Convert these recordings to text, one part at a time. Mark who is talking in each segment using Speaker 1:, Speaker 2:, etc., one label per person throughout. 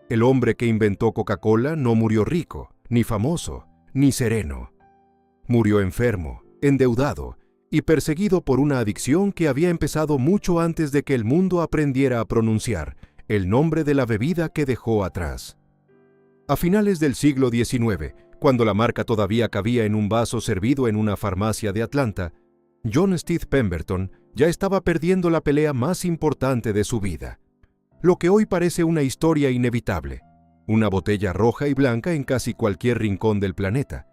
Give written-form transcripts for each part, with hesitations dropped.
Speaker 1: El hombre que inventó Coca-Cola no murió rico, ni famoso, ni sereno. Murió enfermo, endeudado y perseguido por una adicción que había empezado mucho antes de que el mundo aprendiera a pronunciar el nombre de la bebida que dejó atrás. A finales del siglo XIX, cuando la marca todavía cabía en un vaso servido en una farmacia de Atlanta, John Steve Pemberton ya estaba perdiendo la pelea más importante de su vida. Lo que hoy parece una historia inevitable, una botella roja y blanca en casi cualquier rincón del planeta,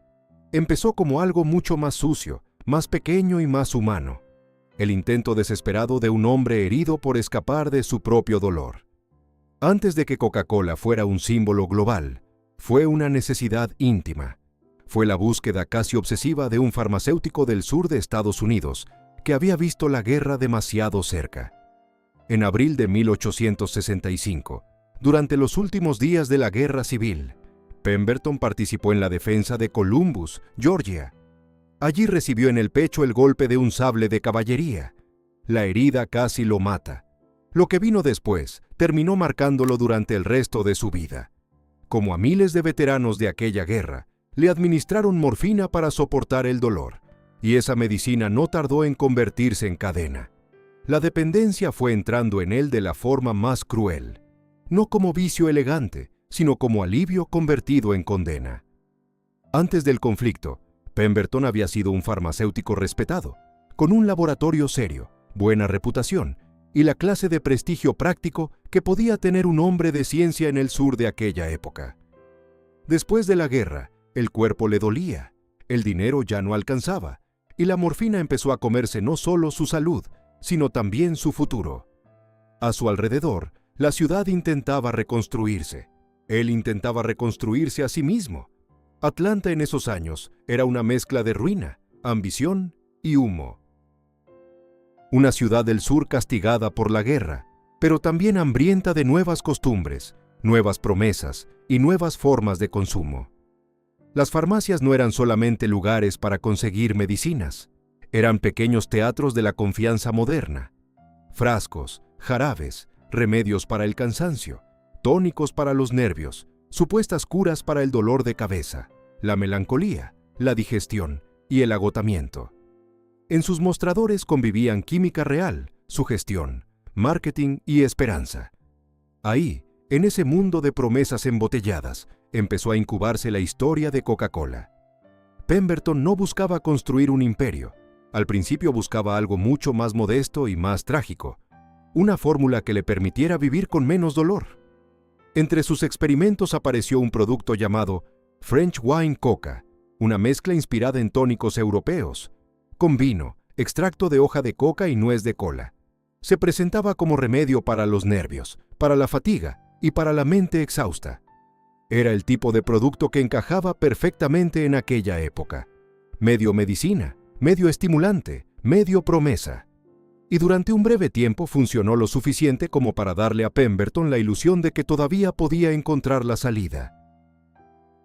Speaker 1: empezó como algo mucho más sucio, más pequeño y más humano. El intento desesperado de un hombre herido por escapar de su propio dolor. Antes de que Coca-Cola fuera un símbolo global, fue una necesidad íntima. Fue la búsqueda casi obsesiva de un farmacéutico del sur de Estados Unidos que había visto la guerra demasiado cerca. En abril de 1865, durante los últimos días de la Guerra Civil, Pemberton participó en la defensa de Columbus, Georgia. Allí recibió en el pecho el golpe de un sable de caballería. La herida casi lo mata. Lo que vino después terminó marcándolo durante el resto de su vida. Como a miles de veteranos de aquella guerra, le administraron morfina para soportar el dolor, y esa medicina no tardó en convertirse en cadena. La dependencia fue entrando en él de la forma más cruel, no como vicio elegante, sino como alivio convertido en condena. Antes del conflicto, Pemberton había sido un farmacéutico respetado, con un laboratorio serio, buena reputación y la clase de prestigio práctico que podía tener un hombre de ciencia en el sur de aquella época. Después de la guerra, el cuerpo le dolía, el dinero ya no alcanzaba, y la morfina empezó a comerse no solo su salud, sino también su futuro. A su alrededor, la ciudad intentaba reconstruirse. Él intentaba reconstruirse a sí mismo. Atlanta en esos años era una mezcla de ruina, ambición y humo. Una ciudad del sur castigada por la guerra, pero también hambrienta de nuevas costumbres, nuevas promesas y nuevas formas de consumo. Las farmacias no eran solamente lugares para conseguir medicinas, eran pequeños teatros de la confianza moderna. Frascos, jarabes, remedios para el cansancio, tónicos para los nervios, supuestas curas para el dolor de cabeza, la melancolía, la digestión y el agotamiento. En sus mostradores convivían química real, sugestión, marketing y esperanza. Ahí, en ese mundo de promesas embotelladas, empezó a incubarse la historia de Coca-Cola. Pemberton no buscaba construir un imperio. Al principio buscaba algo mucho más modesto y más trágico, una fórmula que le permitiera vivir con menos dolor. Entre sus experimentos apareció un producto llamado French Wine Coca, una mezcla inspirada en tónicos europeos, con vino, extracto de hoja de coca y nuez de cola. Se presentaba como remedio para los nervios, para la fatiga y para la mente exhausta. Era el tipo de producto que encajaba perfectamente en aquella época. Medio medicina, medio estimulante, medio promesa. Y durante un breve tiempo funcionó lo suficiente como para darle a Pemberton la ilusión de que todavía podía encontrar la salida.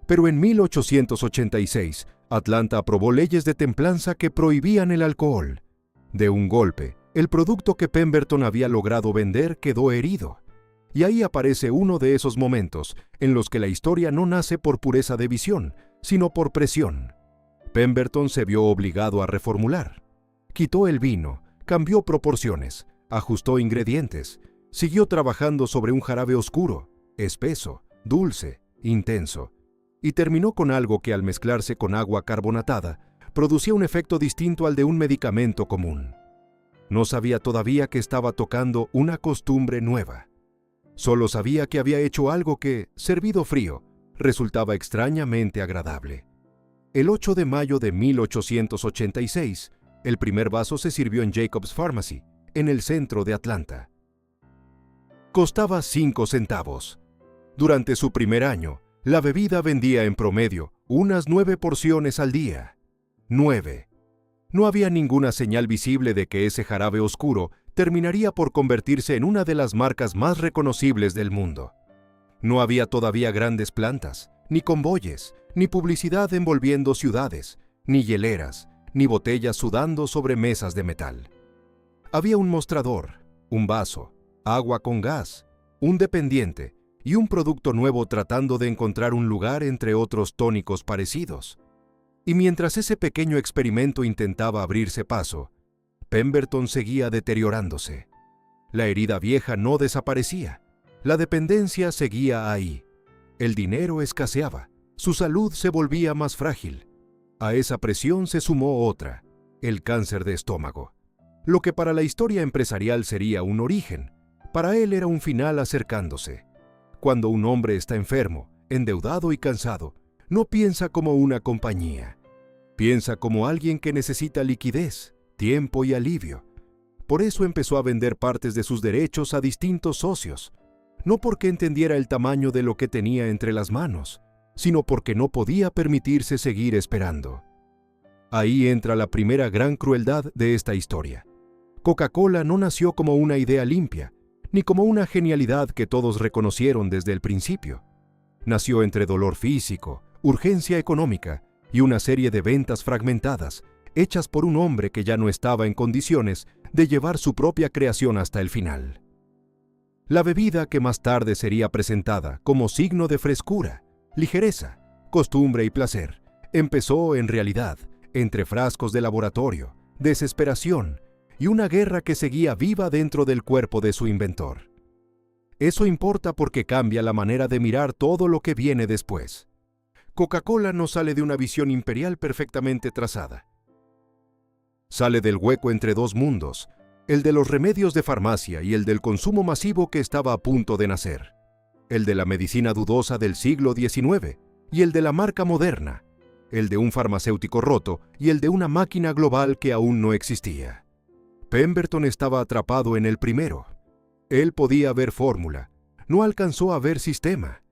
Speaker 1: Pero en 1886, Atlanta aprobó leyes de templanza que prohibían el alcohol. De un golpe, el producto que Pemberton había logrado vender quedó herido. Y ahí aparece uno de esos momentos en los que la historia no nace por pureza de visión, sino por presión. Pemberton se vio obligado a reformular. Quitó el vino, cambió proporciones, ajustó ingredientes, siguió trabajando sobre un jarabe oscuro, espeso, dulce, intenso, y terminó con algo que al mezclarse con agua carbonatada producía un efecto distinto al de un medicamento común. No sabía todavía que estaba tocando una costumbre nueva. Solo sabía que había hecho algo que, servido frío, resultaba extrañamente agradable. El 8 de mayo de 1886, el primer vaso se sirvió en Jacob's Pharmacy, en el centro de Atlanta. Costaba 5 centavos. Durante su primer año, la bebida vendía en promedio unas 9 porciones al día. 9. No había ninguna señal visible de que ese jarabe oscuro terminaría por convertirse en una de las marcas más reconocibles del mundo. No había todavía grandes plantas, ni convoyes, ni publicidad envolviendo ciudades, ni hieleras, ni botellas sudando sobre mesas de metal. Había un mostrador, un vaso, agua con gas, un dependiente y un producto nuevo tratando de encontrar un lugar entre otros tónicos parecidos. Y mientras ese pequeño experimento intentaba abrirse paso, Pemberton seguía deteriorándose. La herida vieja no desaparecía. La dependencia seguía ahí. El dinero escaseaba. Su salud se volvía más frágil. A esa presión se sumó otra, el cáncer de estómago. Lo que para la historia empresarial sería un origen, para él era un final acercándose. Cuando un hombre está enfermo, endeudado y cansado, no piensa como una compañía. Piensa como alguien que necesita liquidez, tiempo y alivio. Por eso empezó a vender partes de sus derechos a distintos socios, no porque entendiera el tamaño de lo que tenía entre las manos, sino porque no podía permitirse seguir esperando. Ahí entra la primera gran crueldad de esta historia. Coca-Cola no nació como una idea limpia, ni como una genialidad que todos reconocieron desde el principio. Nació entre dolor físico, urgencia económica y una serie de ventas fragmentadas, hechas por un hombre que ya no estaba en condiciones de llevar su propia creación hasta el final. La bebida que más tarde sería presentada como signo de frescura, ligereza, costumbre y placer, empezó en realidad entre frascos de laboratorio, desesperación y una guerra que seguía viva dentro del cuerpo de su inventor. Eso importa porque cambia la manera de mirar todo lo que viene después. Coca-Cola no sale de una visión imperial perfectamente trazada. Sale del hueco entre dos mundos, el de los remedios de farmacia y el del consumo masivo que estaba a punto de nacer, el de la medicina dudosa del siglo XIX y el de la marca moderna, el de un farmacéutico roto y el de una máquina global que aún no existía. Pemberton estaba atrapado en el primero. Él podía ver fórmula, no alcanzó a ver sistema.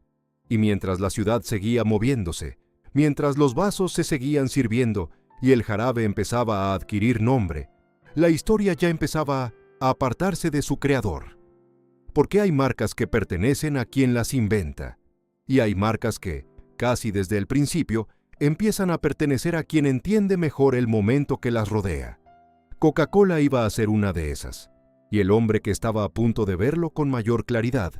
Speaker 1: Y mientras la ciudad seguía moviéndose, mientras los vasos se seguían sirviendo y el jarabe empezaba a adquirir nombre, la historia ya empezaba a apartarse de su creador. Porque hay marcas que pertenecen a quien las inventa, y hay marcas que, casi desde el principio, empiezan a pertenecer a quien entiende mejor el momento que las rodea. Coca-Cola iba a ser una de esas, y el hombre que estaba a punto de verlo con mayor claridad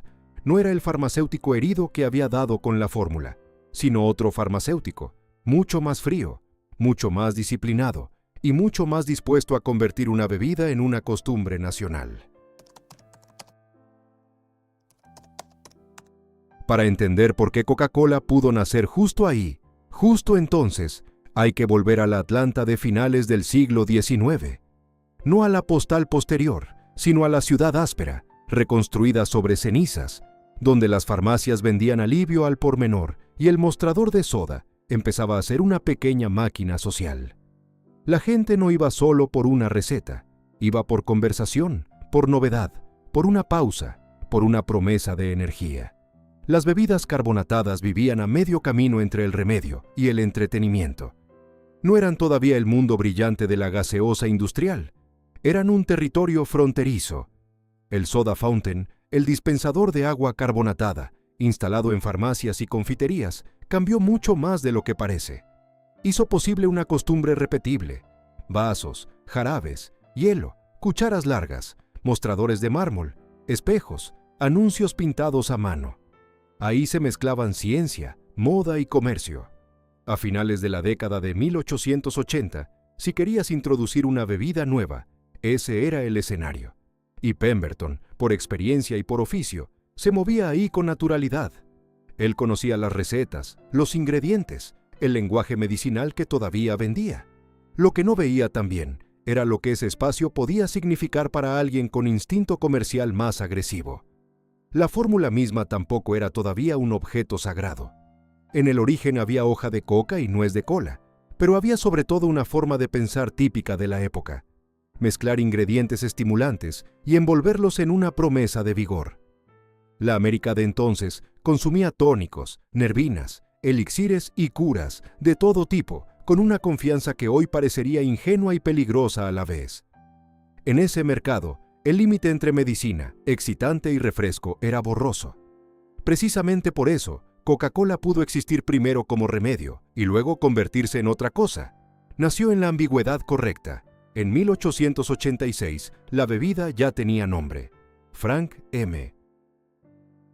Speaker 1: no era el farmacéutico herido que había dado con la fórmula, sino otro farmacéutico, mucho más frío, mucho más disciplinado y mucho más dispuesto a convertir una bebida en una costumbre nacional. Para entender por qué Coca-Cola pudo nacer justo ahí, justo entonces, hay que volver a la Atlanta de finales del siglo XIX. No a la postal posterior, sino a la ciudad áspera, reconstruida sobre cenizas, donde las farmacias vendían alivio al por menor y el mostrador de soda empezaba a ser una pequeña máquina social. La gente no iba solo por una receta, iba por conversación, por novedad, por una pausa, por una promesa de energía. Las bebidas carbonatadas vivían a medio camino entre el remedio y el entretenimiento. No eran todavía el mundo brillante de la gaseosa industrial, eran un territorio fronterizo. El soda fountain, el dispensador de agua carbonatada, instalado en farmacias y confiterías, cambió mucho más de lo que parece. Hizo posible una costumbre repetible: vasos, jarabes, hielo, cucharas largas, mostradores de mármol, espejos, anuncios pintados a mano. Ahí se mezclaban ciencia, moda y comercio. A finales de la década de 1880, si querías introducir una bebida nueva, ese era el escenario. Y Pemberton, por experiencia y por oficio, se movía ahí con naturalidad. Él conocía las recetas, los ingredientes, el lenguaje medicinal que todavía vendía. Lo que no veía también era lo que ese espacio podía significar para alguien con instinto comercial más agresivo. La fórmula misma tampoco era todavía un objeto sagrado. En el origen había hoja de coca y nuez de cola, pero había sobre todo una forma de pensar típica de la época: mezclar ingredientes estimulantes y envolverlos en una promesa de vigor. La América de entonces consumía tónicos, nervinas, elixires y curas de todo tipo, con una confianza que hoy parecería ingenua y peligrosa a la vez. En ese mercado, el límite entre medicina, excitante y refresco era borroso. Precisamente por eso, Coca-Cola pudo existir primero como remedio y luego convertirse en otra cosa. Nació en la ambigüedad correcta. En 1886, la bebida ya tenía nombre: Frank M.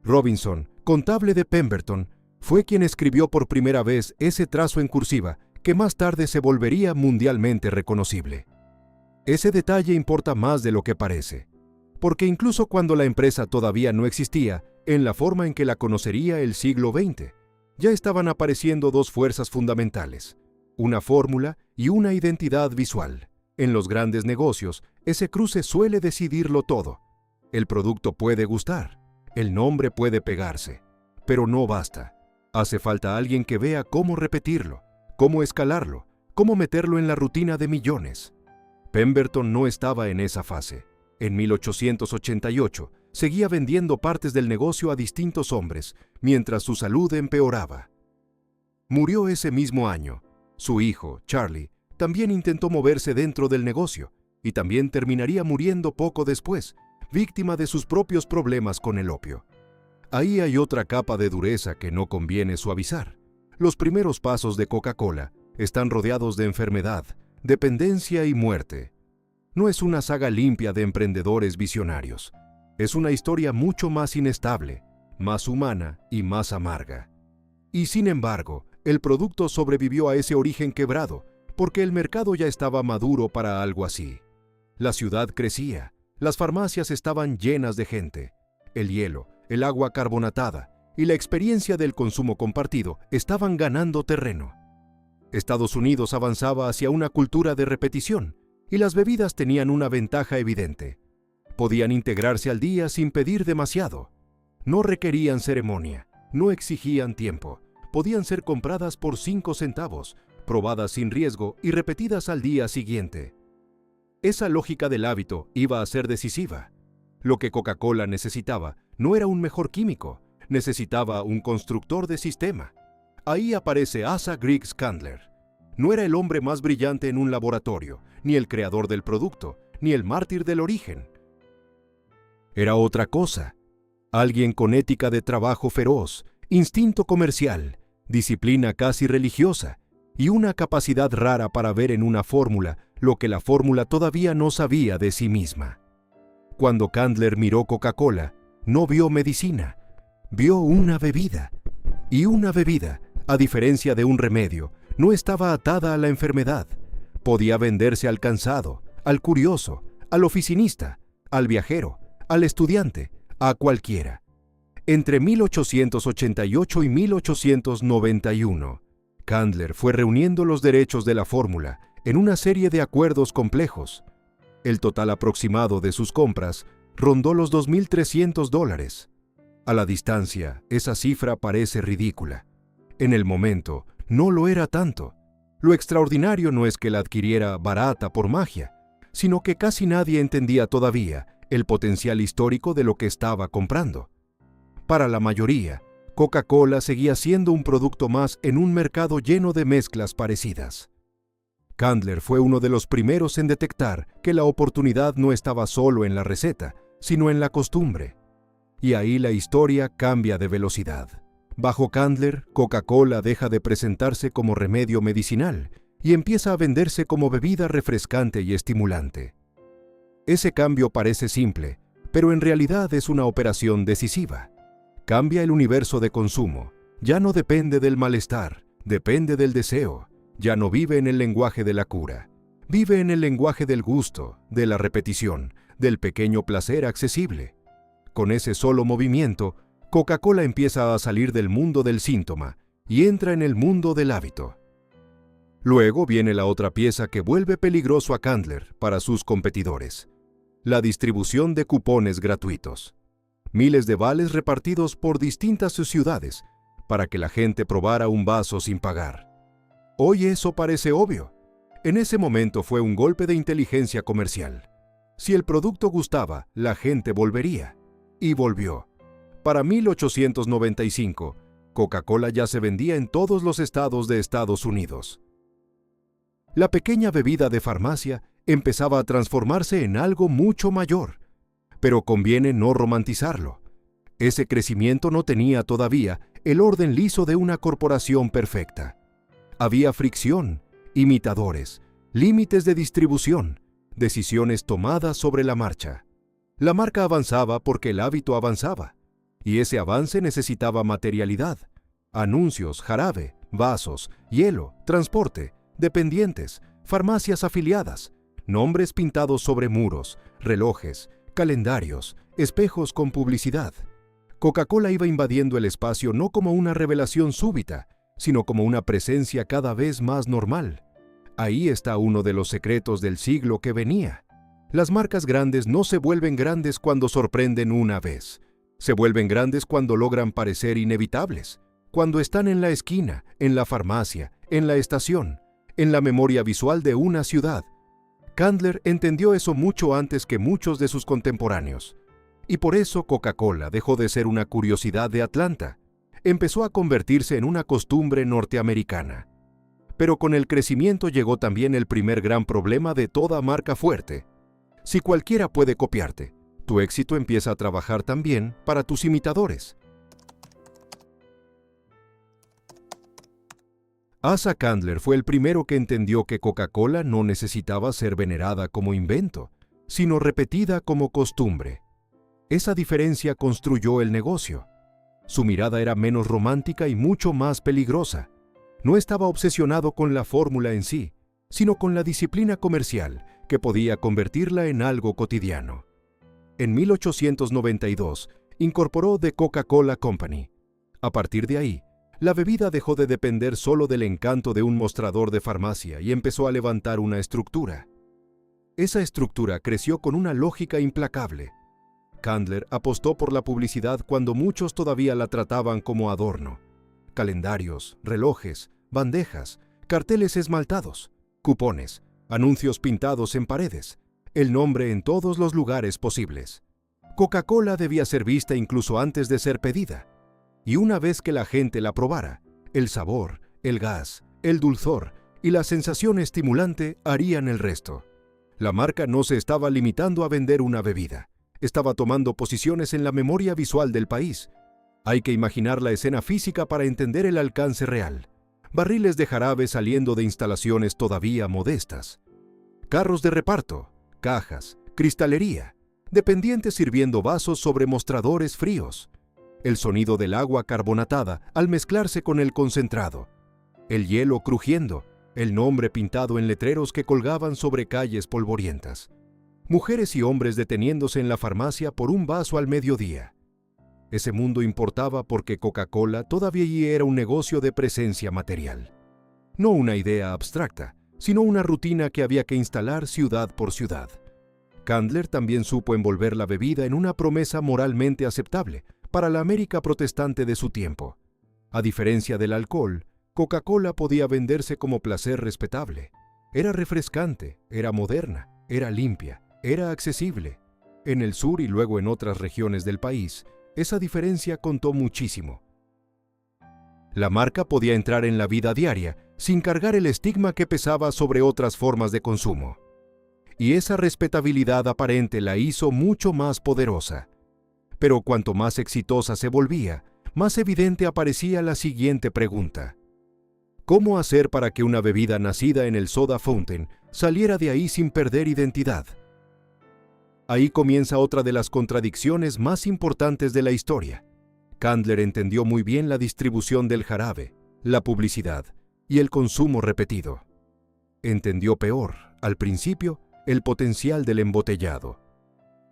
Speaker 1: Robinson, contable de Pemberton, fue quien escribió por primera vez ese trazo en cursiva que más tarde se volvería mundialmente reconocible. Ese detalle importa más de lo que parece, porque incluso cuando la empresa todavía no existía, en la forma en que la conocería el siglo XX, ya estaban apareciendo dos fuerzas fundamentales, una fórmula y una identidad visual. En los grandes negocios, ese cruce suele decidirlo todo. El producto puede gustar, el nombre puede pegarse, pero no basta. Hace falta alguien que vea cómo repetirlo, cómo escalarlo, cómo meterlo en la rutina de millones. Pemberton no estaba en esa fase. En 1888 seguía vendiendo partes del negocio a distintos hombres, mientras su salud empeoraba. Murió ese mismo año. Su hijo, Charlie, también intentó moverse dentro del negocio, y también terminaría muriendo poco después, víctima de sus propios problemas con el opio. Ahí hay otra capa de dureza que no conviene suavizar. Los primeros pasos de Coca-Cola están rodeados de enfermedad, dependencia y muerte. No es una saga limpia de emprendedores visionarios. Es una historia mucho más inestable, más humana y más amarga. Y sin embargo, el producto sobrevivió a ese origen quebrado, porque el mercado ya estaba maduro para algo así. La ciudad crecía, las farmacias estaban llenas de gente, el hielo, el agua carbonatada y la experiencia del consumo compartido estaban ganando terreno. Estados Unidos avanzaba hacia una cultura de repetición y las bebidas tenían una ventaja evidente. Podían integrarse al día sin pedir demasiado. No requerían ceremonia, no exigían tiempo. Podían ser compradas por 5 centavos, probadas sin riesgo y repetidas al día siguiente. Esa lógica del hábito iba a ser decisiva. Lo que Coca-Cola necesitaba no era un mejor químico, necesitaba un constructor de sistema. Ahí aparece Asa Griggs Candler. No era el hombre más brillante en un laboratorio, ni el creador del producto, ni el mártir del origen. Era otra cosa. Alguien con ética de trabajo feroz, instinto comercial, disciplina casi religiosa y una capacidad rara para ver en una fórmula lo que la fórmula todavía no sabía de sí misma. Cuando Candler miró Coca-Cola, no vio medicina, vio una bebida. Y una bebida, a diferencia de un remedio, no estaba atada a la enfermedad. Podía venderse al cansado, al curioso, al oficinista, al viajero, al estudiante, a cualquiera. Entre 1888 y 1891, Candler fue reuniendo los derechos de la fórmula en una serie de acuerdos complejos. El total aproximado de sus compras rondó los $2.300. A la distancia, esa cifra parece ridícula. En el momento, no lo era tanto. Lo extraordinario no es que la adquiriera barata por magia, sino que casi nadie entendía todavía el potencial histórico de lo que estaba comprando. Para la mayoría, Coca-Cola seguía siendo un producto más en un mercado lleno de mezclas parecidas. Candler fue uno de los primeros en detectar que la oportunidad no estaba solo en la receta, sino en la costumbre. Y ahí la historia cambia de velocidad. Bajo Candler, Coca-Cola deja de presentarse como remedio medicinal y empieza a venderse como bebida refrescante y estimulante. Ese cambio parece simple, pero en realidad es una operación decisiva. Cambia el universo de consumo. Ya no depende del malestar, depende del deseo. Ya no vive en el lenguaje de la cura. Vive en el lenguaje del gusto, de la repetición, del pequeño placer accesible. Con ese solo movimiento, Coca-Cola empieza a salir del mundo del síntoma y entra en el mundo del hábito. Luego viene la otra pieza que vuelve peligroso a Candler para sus competidores: la distribución de cupones gratuitos. Miles de vales repartidos por distintas ciudades para que la gente probara un vaso sin pagar. Hoy eso parece obvio. En ese momento fue un golpe de inteligencia comercial. Si el producto gustaba, la gente volvería. Y volvió. Para 1895, Coca-Cola ya se vendía en todos los estados de Estados Unidos. La pequeña bebida de farmacia empezaba a transformarse en algo mucho mayor. Pero conviene no romantizarlo. Ese crecimiento no tenía todavía el orden liso de una corporación perfecta. Había fricción, imitadores, límites de distribución, decisiones tomadas sobre la marcha. La marca avanzaba porque el hábito avanzaba. y ese avance necesitaba materialidad: anuncios, jarabe, vasos, hielo, transporte, dependientes, farmacias afiliadas, nombres pintados sobre muros, relojes, calendarios, espejos con publicidad. Coca-Cola iba invadiendo el espacio no como una revelación súbita, sino como una presencia cada vez más normal. Ahí está uno de los secretos del siglo que venía. Las marcas grandes no se vuelven grandes cuando sorprenden una vez. Se vuelven grandes cuando logran parecer inevitables, cuando están en la esquina, en la farmacia, en la estación, en la memoria visual de una ciudad. Candler entendió eso mucho antes que muchos de sus contemporáneos. Y por eso Coca-Cola dejó de ser una curiosidad de Atlanta. Empezó a convertirse en una costumbre norteamericana. Pero con el crecimiento llegó también el primer gran problema de toda marca fuerte. Si cualquiera puede copiarte, tu éxito empieza a trabajar también para tus imitadores. Asa Candler fue el primero que entendió que Coca-Cola no necesitaba ser venerada como invento, sino repetida como costumbre. Esa diferencia construyó el negocio. Su mirada era menos romántica y mucho más peligrosa. No estaba obsesionado con la fórmula en sí, sino con la disciplina comercial que podía convertirla en algo cotidiano. En 1892, incorporó The Coca-Cola Company. A partir de ahí, la bebida dejó de depender solo del encanto de un mostrador de farmacia y empezó a levantar una estructura. Esa estructura creció con una lógica implacable. Candler apostó por la publicidad cuando muchos todavía la trataban como adorno. Calendarios, relojes, bandejas, carteles esmaltados, cupones, anuncios pintados en paredes, el nombre en todos los lugares posibles. Coca-Cola debía ser vista incluso antes de ser pedida. Y una vez que la gente la probara, el sabor, el gas, el dulzor y la sensación estimulante harían el resto. La marca no se estaba limitando a vender una bebida. Estaba tomando posiciones en la memoria visual del país. Hay que imaginar la escena física para entender el alcance real. Barriles de jarabe saliendo de instalaciones todavía modestas. Carros de reparto, cajas, cristalería, dependientes sirviendo vasos sobre mostradores fríos. El sonido del agua carbonatada al mezclarse con el concentrado. El hielo crujiendo, el nombre pintado en letreros que colgaban sobre calles polvorientas. Mujeres y hombres deteniéndose en la farmacia por un vaso al mediodía. Ese mundo importaba porque Coca-Cola todavía era un negocio de presencia material. No una idea abstracta, sino una rutina que había que instalar ciudad por ciudad. Candler también supo envolver la bebida en una promesa moralmente aceptable para la América protestante de su tiempo. A diferencia del alcohol, Coca-Cola podía venderse como placer respetable. Era refrescante, era moderna, era limpia, era accesible. En el sur y luego en otras regiones del país, esa diferencia contó muchísimo. La marca podía entrar en la vida diaria sin cargar el estigma que pesaba sobre otras formas de consumo. Y esa respetabilidad aparente la hizo mucho más poderosa. Pero cuanto más exitosa se volvía, más evidente aparecía la siguiente pregunta. ¿Cómo hacer para que una bebida nacida en el soda fountain saliera de ahí sin perder identidad? Ahí comienza otra de las contradicciones más importantes de la historia. Candler entendió muy bien la distribución del jarabe, la publicidad y el consumo repetido. Entendió peor, al principio, el potencial del embotellado.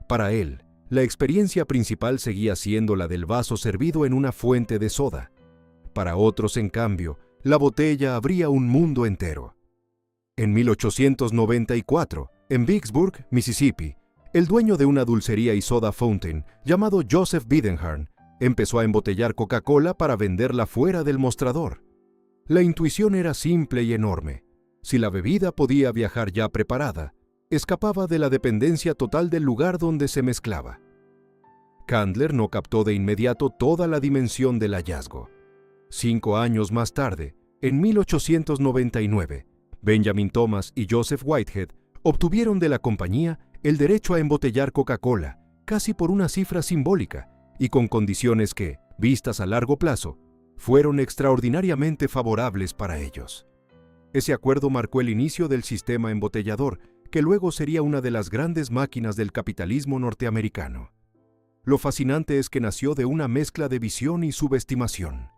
Speaker 1: Para él, la experiencia principal seguía siendo la del vaso servido en una fuente de soda. Para otros, en cambio, la botella abría un mundo entero. En 1894, en Vicksburg, Mississippi, el dueño de una dulcería y soda fountain, llamado Joseph Bidenharn, empezó a embotellar Coca-Cola para venderla fuera del mostrador. La intuición era simple y enorme. Si la bebida podía viajar ya preparada, escapaba de la dependencia total del lugar donde se mezclaba. Candler no captó de inmediato toda la dimensión del hallazgo. 5 años más tarde, en 1899, Benjamin Thomas y Joseph Whitehead obtuvieron de la compañía el derecho a embotellar Coca-Cola, casi por una cifra simbólica, y con condiciones que, vistas a largo plazo, fueron extraordinariamente favorables para ellos. Ese acuerdo marcó el inicio del sistema embotellador, que luego sería una de las grandes máquinas del capitalismo norteamericano. lo fascinante es que nació de una mezcla de visión y subestimación.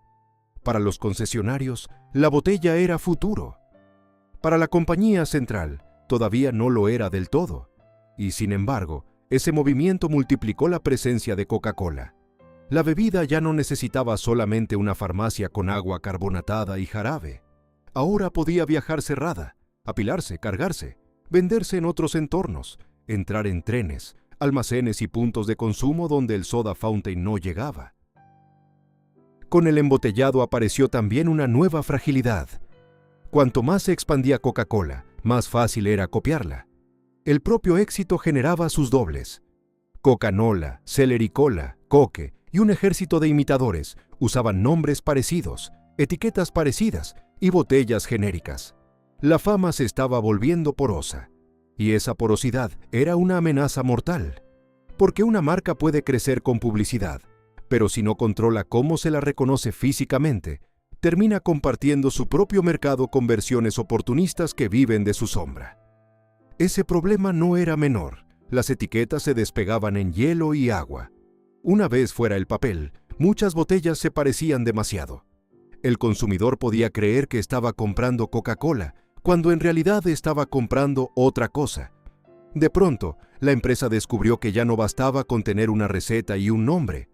Speaker 1: Para los concesionarios, la botella era futuro. Para la compañía central, todavía no lo era del todo. Y sin embargo, ese movimiento multiplicó la presencia de Coca-Cola. La bebida ya no necesitaba solamente una farmacia con agua carbonatada y jarabe. Ahora podía viajar cerrada, apilarse, cargarse, venderse en otros entornos, entrar en trenes, almacenes y puntos de consumo donde el soda fountain no llegaba. Con el embotellado apareció también una nueva fragilidad. Cuanto más se expandía Coca-Cola, más fácil era copiarla. El propio éxito generaba sus dobles. Coca-Nola, Celericola, Coke y un ejército de imitadores usaban nombres parecidos, etiquetas parecidas y botellas genéricas. La fama se estaba volviendo porosa, y esa porosidad era una amenaza mortal. Porque una marca puede crecer con publicidad, pero si no controla cómo se la reconoce físicamente, termina compartiendo su propio mercado con versiones oportunistas que viven de su sombra. Ese problema no era menor. Las etiquetas se despegaban en hielo y agua. Una vez fuera el papel, muchas botellas se parecían demasiado. El consumidor podía creer que estaba comprando Coca-Cola, cuando en realidad estaba comprando otra cosa. De pronto, la empresa descubrió que ya no bastaba con tener una receta y un nombre.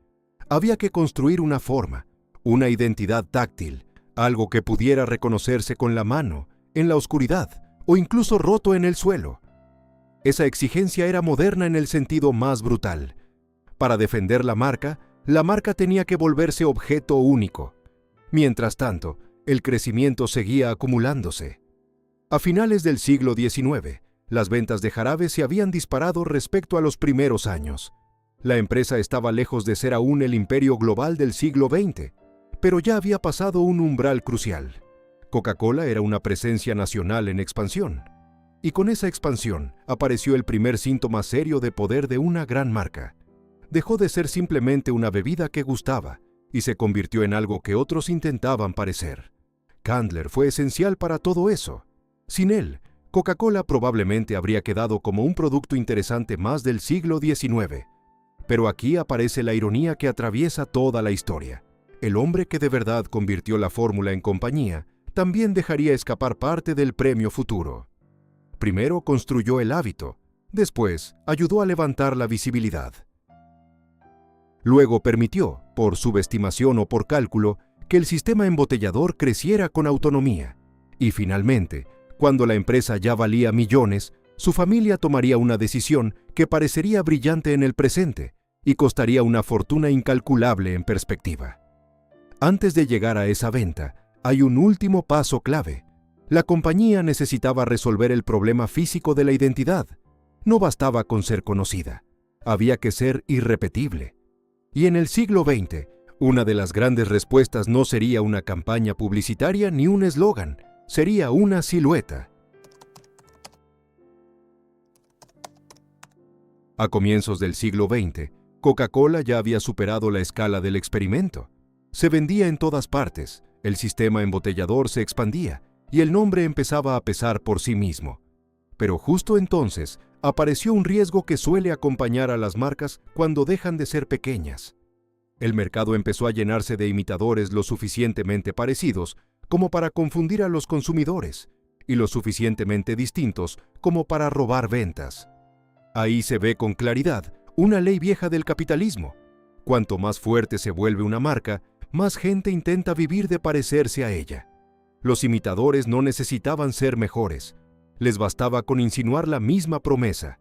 Speaker 1: Había que construir una forma, una identidad táctil, algo que pudiera reconocerse con la mano, en la oscuridad o incluso roto en el suelo. Esa exigencia era moderna en el sentido más brutal. Para defender la marca tenía que volverse objeto único. Mientras tanto, el crecimiento seguía acumulándose. A finales del siglo XIX, las ventas de jarabe se habían disparado respecto a los primeros años. La empresa estaba lejos de ser aún el imperio global del siglo XX, pero ya había pasado un umbral crucial. Coca-Cola era una presencia nacional en expansión, y con esa expansión apareció el primer síntoma serio de poder de una gran marca. Dejó de ser simplemente una bebida que gustaba, y se convirtió en algo que otros intentaban parecer. Candler fue esencial para todo eso. Sin él, Coca-Cola probablemente habría quedado como un producto interesante más del siglo XIX. Pero aquí aparece la ironía que atraviesa toda la historia. El hombre que de verdad convirtió la fórmula en compañía también dejaría escapar parte del premio futuro. Primero construyó el hábito, después ayudó a levantar la visibilidad. Luego permitió, por subestimación o por cálculo, que el sistema embotellador creciera con autonomía. Y finalmente, cuando la empresa ya valía millones, su familia tomaría una decisión que parecería brillante en el presente y costaría una fortuna incalculable en perspectiva. Antes de llegar a esa venta, hay un último paso clave. La compañía necesitaba resolver el problema físico de la identidad. No bastaba con ser conocida. Había que ser irrepetible. Y en el siglo XX, una de las grandes respuestas no sería una campaña publicitaria ni un eslogan, sería una silueta. A comienzos del siglo XX, Coca-Cola ya había superado la escala del experimento. Se vendía en todas partes, el sistema embotellador se expandía y el nombre empezaba a pesar por sí mismo. Pero justo entonces apareció un riesgo que suele acompañar a las marcas cuando dejan de ser pequeñas. El mercado empezó a llenarse de imitadores lo suficientemente parecidos como para confundir a los consumidores y lo suficientemente distintos como para robar ventas. Ahí se ve con claridad una ley vieja del capitalismo. Cuanto más fuerte se vuelve una marca, más gente intenta vivir de parecerse a ella. Los imitadores no necesitaban ser mejores. Les bastaba con insinuar la misma promesa.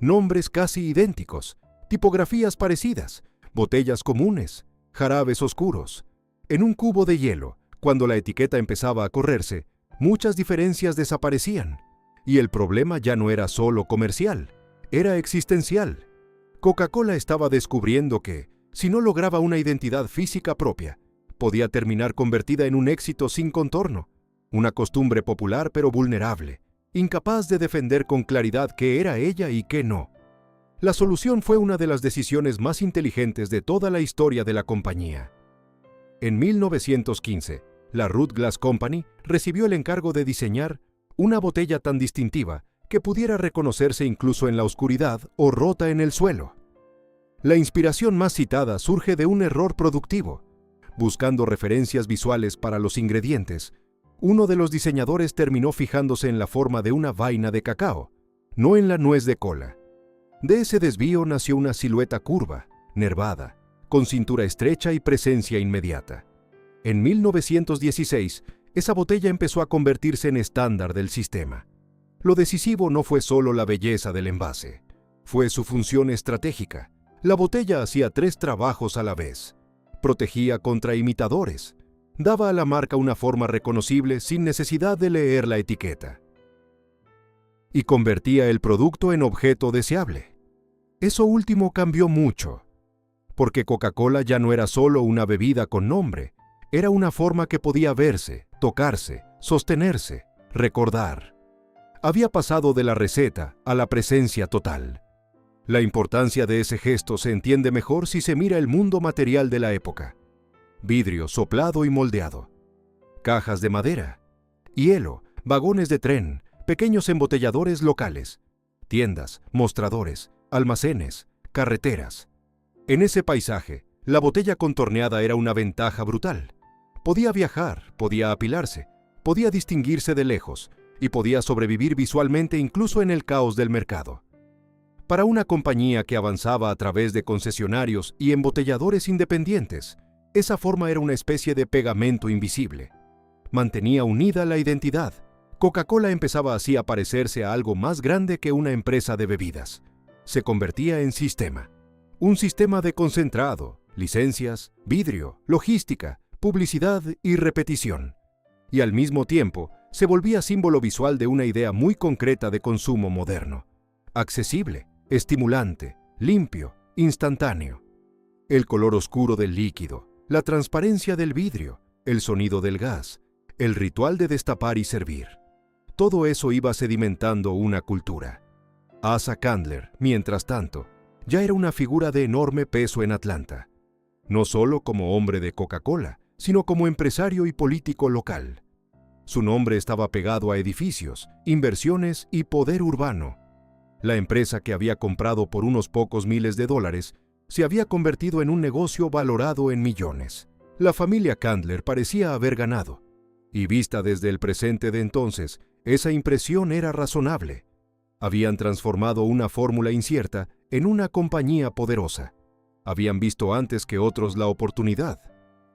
Speaker 1: Nombres casi idénticos, tipografías parecidas, botellas comunes, jarabes oscuros. En un cubo de hielo, cuando la etiqueta empezaba a correrse, muchas diferencias desaparecían. Y el problema ya no era solo comercial, era existencial. Coca-Cola estaba descubriendo que, si no lograba una identidad física propia, podía terminar convertida en un éxito sin contorno, una costumbre popular pero vulnerable, incapaz de defender con claridad qué era ella y qué no. La solución fue una de las decisiones más inteligentes de toda la historia de la compañía. En 1915, la Root Glass Company recibió el encargo de diseñar una botella tan distintiva que pudiera reconocerse incluso en la oscuridad o rota en el suelo. La inspiración más citada surge de un error productivo. Buscando referencias visuales para los ingredientes, uno de los diseñadores terminó fijándose en la forma de una vaina de cacao, no en la nuez de cola. De ese desvío nació una silueta curva, nervada, con cintura estrecha y presencia inmediata. En 1916, esa botella empezó a convertirse en estándar del sistema. Lo decisivo no fue solo la belleza del envase, fue su función estratégica. La botella hacía 3 trabajos a la vez. Protegía contra imitadores, daba a la marca una forma reconocible sin necesidad de leer la etiqueta, y convertía el producto en objeto deseable. Eso último cambió mucho, porque Coca-Cola ya no era solo una bebida con nombre, era una forma que podía verse, tocarse, sostenerse, recordar. Había pasado de la receta a la presencia total. La importancia de ese gesto se entiende mejor si se mira el mundo material de la época. Vidrio soplado y moldeado, cajas de madera, hielo, vagones de tren, pequeños embotelladores locales, tiendas, mostradores, almacenes, carreteras. En ese paisaje, la botella contorneada era una ventaja brutal. Podía viajar, podía apilarse, podía distinguirse de lejos y podía sobrevivir visualmente incluso en el caos del mercado. Para una compañía que avanzaba a través de concesionarios y embotelladores independientes, esa forma era una especie de pegamento invisible. Mantenía unida la identidad. Coca-Cola empezaba así a parecerse a algo más grande que una empresa de bebidas. Se convertía en sistema. Un sistema de concentrado, licencias, vidrio, logística, publicidad y repetición. Y al mismo tiempo, se volvía símbolo visual de una idea muy concreta de consumo moderno. Accesible, estimulante, limpio, instantáneo. El color oscuro del líquido, la transparencia del vidrio, el sonido del gas, el ritual de destapar y servir. Todo eso iba sedimentando una cultura. Asa Candler, mientras tanto, ya era una figura de enorme peso en Atlanta. No solo como hombre de Coca-Cola, sino como empresario y político local. Su nombre estaba pegado a edificios, inversiones y poder urbano. La empresa que había comprado por unos pocos miles de dólares se había convertido en un negocio valorado en millones. La familia Candler parecía haber ganado, y vista desde el presente de entonces, esa impresión era razonable. Habían transformado una fórmula incierta en una compañía poderosa. Habían visto antes que otros la oportunidad.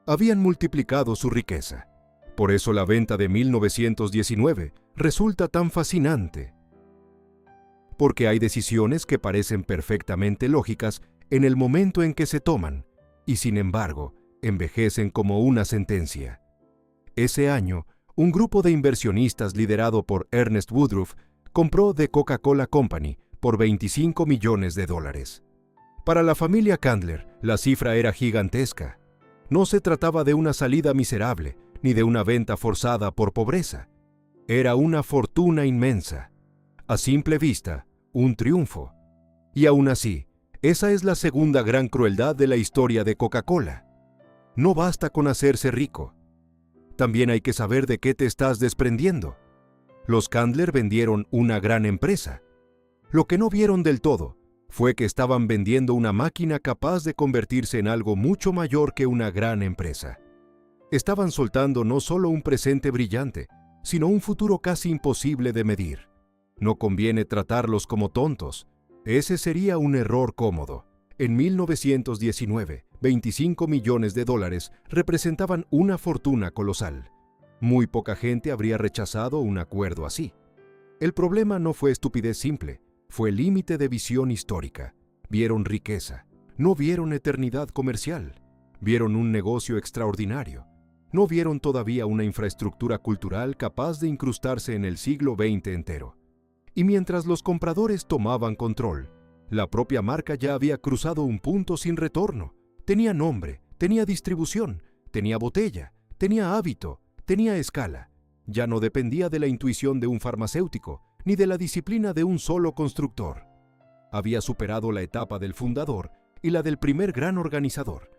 Speaker 1: Habían multiplicado su riqueza. Por eso la venta de 1919 resulta tan fascinante. Porque hay decisiones que parecen perfectamente lógicas en el momento en que se toman, y sin embargo, envejecen como una sentencia. Ese año, un grupo de inversionistas liderado por Ernest Woodruff compró The Coca-Cola Company por $25 millones. Para la familia Candler, la cifra era gigantesca. No se trataba de una salida miserable, ni de una venta forzada por pobreza. Era una fortuna inmensa. A simple vista, un triunfo. Y aún así, esa es la segunda gran crueldad de la historia de Coca-Cola. No basta con hacerse rico. También hay que saber de qué te estás desprendiendo. Los Candler vendieron una gran empresa. Lo que no vieron del todo fue que estaban vendiendo una máquina capaz de convertirse en algo mucho mayor que una gran empresa. Estaban soltando no solo un presente brillante, sino un futuro casi imposible de medir. No conviene tratarlos como tontos. Ese sería un error cómodo. En 1919, $25 millones representaban una fortuna colosal. Muy poca gente habría rechazado un acuerdo así. El problema no fue estupidez simple, fue límite de visión histórica. Vieron riqueza, no vieron eternidad comercial, vieron un negocio extraordinario. No vieron todavía una infraestructura cultural capaz de incrustarse en el siglo XX entero. Y mientras los compradores tomaban control, la propia marca ya había cruzado un punto sin retorno. Tenía nombre, tenía distribución, tenía botella, tenía hábito, tenía escala. Ya no dependía de la intuición de un farmacéutico, ni de la disciplina de un solo constructor. Había superado la etapa del fundador y la del primer gran organizador.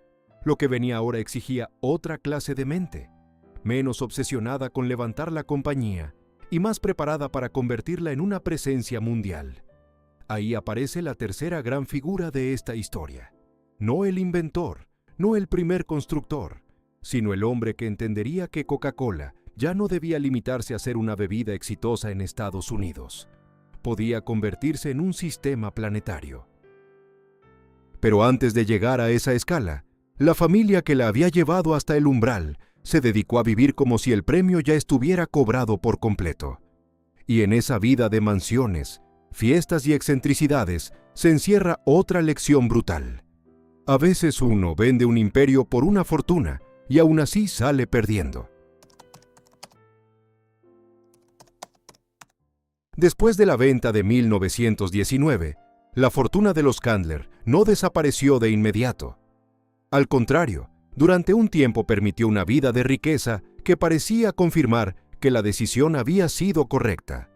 Speaker 1: Lo que venía ahora exigía otra clase de mente, menos obsesionada con levantar la compañía y más preparada para convertirla en una presencia mundial. Ahí aparece la tercera gran figura de esta historia. no el inventor, no el primer constructor, sino el hombre que entendería que Coca-Cola ya no debía limitarse a ser una bebida exitosa en Estados Unidos. Podía convertirse en un sistema planetario. Pero antes de llegar a esa escala, la familia que la había llevado hasta el umbral se dedicó a vivir como si el premio ya estuviera cobrado por completo. Y en esa vida de mansiones, fiestas y excentricidades se encierra otra lección brutal. A veces uno vende un imperio por una fortuna y aún así sale perdiendo. Después de la venta de 1919, la fortuna de los Candler no desapareció de inmediato. Al contrario, durante un tiempo permitió una vida de riqueza que parecía confirmar que la decisión había sido correcta.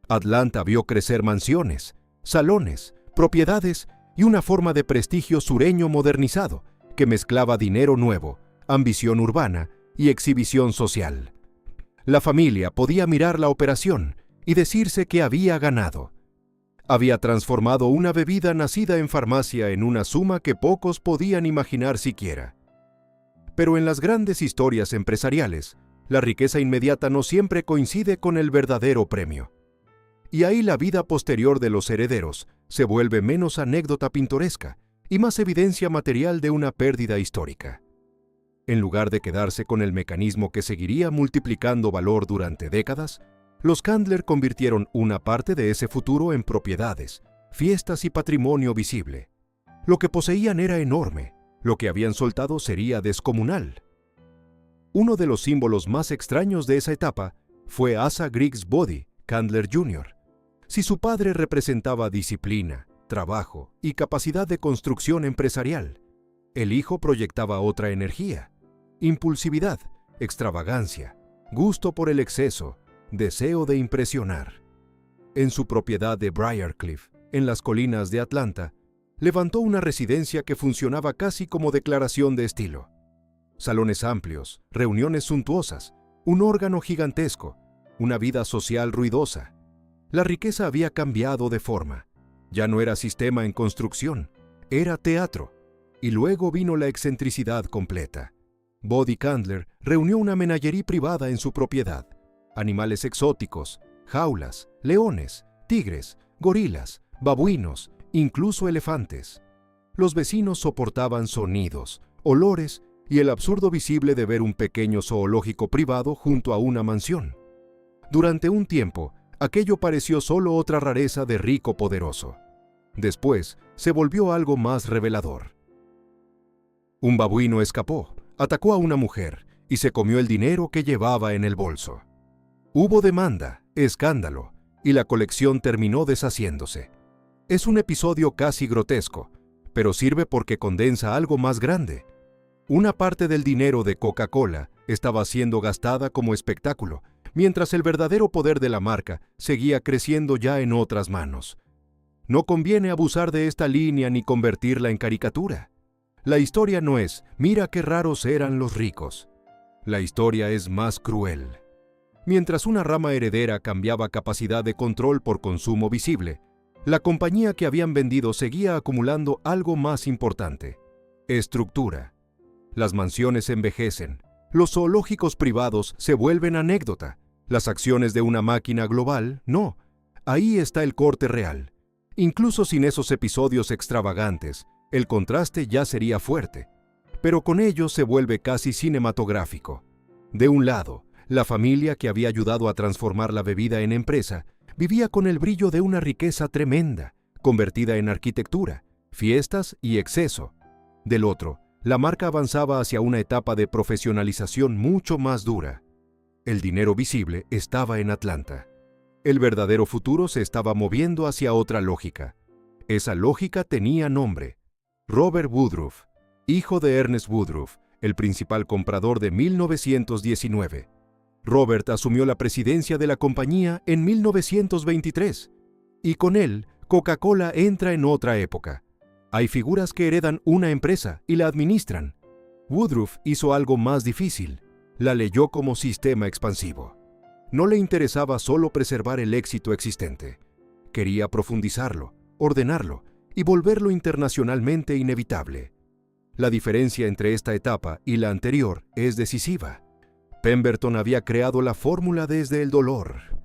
Speaker 1: Atlanta vio crecer mansiones, salones, propiedades y una forma de prestigio sureño modernizado que mezclaba dinero nuevo, ambición urbana y exhibición social. La familia podía mirar la operación y decirse que había ganado. Había transformado una bebida nacida en farmacia en una suma que pocos podían imaginar siquiera. Pero en las grandes historias empresariales, la riqueza inmediata no siempre coincide con el verdadero premio. Y ahí la vida posterior de los herederos se vuelve menos anécdota pintoresca y más evidencia material de una pérdida histórica. En lugar de quedarse con el mecanismo que seguiría multiplicando valor durante décadas, los Candler convirtieron una parte de ese futuro en propiedades, fiestas y patrimonio visible. Lo que poseían era enorme, lo que habían soltado sería descomunal. Uno de los símbolos más extraños de esa etapa fue Asa Griggs Body Candler Jr. Si su padre representaba disciplina, trabajo y capacidad de construcción empresarial, el hijo proyectaba otra energía: impulsividad, extravagancia, gusto por el exceso, deseo de impresionar. En su propiedad de Briarcliff, en las colinas de Atlanta, levantó una residencia que funcionaba casi como declaración de estilo. Salones amplios, reuniones suntuosas, un órgano gigantesco, una vida social ruidosa. La riqueza había cambiado de forma. Ya no era sistema en construcción, era teatro. Y luego vino la excentricidad completa. Body Candler reunió una menagerie privada en su propiedad. Animales exóticos, jaulas, leones, tigres, gorilas, babuinos, incluso elefantes. Los vecinos soportaban sonidos, olores y el absurdo visible de ver un pequeño zoológico privado junto a una mansión. Durante un tiempo, aquello pareció solo otra rareza de rico poderoso. Después, se volvió algo más revelador. Un babuino escapó, atacó a una mujer y se comió el dinero que llevaba en el bolso. Hubo demanda, escándalo, y la colección terminó deshaciéndose. Es un episodio casi grotesco, pero sirve porque condensa algo más grande. Una parte del dinero de Coca-Cola estaba siendo gastada como espectáculo, mientras el verdadero poder de la marca seguía creciendo ya en otras manos. No conviene abusar de esta línea ni convertirla en caricatura. La historia no es «mira qué raros eran los ricos». La historia es más cruel. Mientras una rama heredera cambiaba capacidad de control por consumo visible, la compañía que habían vendido seguía acumulando algo más importante: estructura. Las mansiones envejecen, los zoológicos privados se vuelven anécdota, las acciones de una máquina global, no. Ahí está el corte real. Incluso sin esos episodios extravagantes, el contraste ya sería fuerte, pero con ello se vuelve casi cinematográfico. De un lado, la familia que había ayudado a transformar la bebida en empresa vivía con el brillo de una riqueza tremenda, convertida en arquitectura, fiestas y exceso. Del otro, la marca avanzaba hacia una etapa de profesionalización mucho más dura. El dinero visible estaba en Atlanta. El verdadero futuro se estaba moviendo hacia otra lógica. Esa lógica tenía nombre: Robert Woodruff, hijo de Ernest Woodruff, el principal comprador de 1919. Robert asumió la presidencia de la compañía en 1923, y con él, Coca-Cola entra en otra época. Hay figuras que heredan una empresa y la administran. Woodruff hizo algo más difícil: la leyó como sistema expansivo. No le interesaba solo preservar el éxito existente. Quería profundizarlo, ordenarlo y volverlo internacionalmente inevitable. La diferencia entre esta etapa y la anterior es decisiva. Pemberton había creado la fórmula desde el dolor.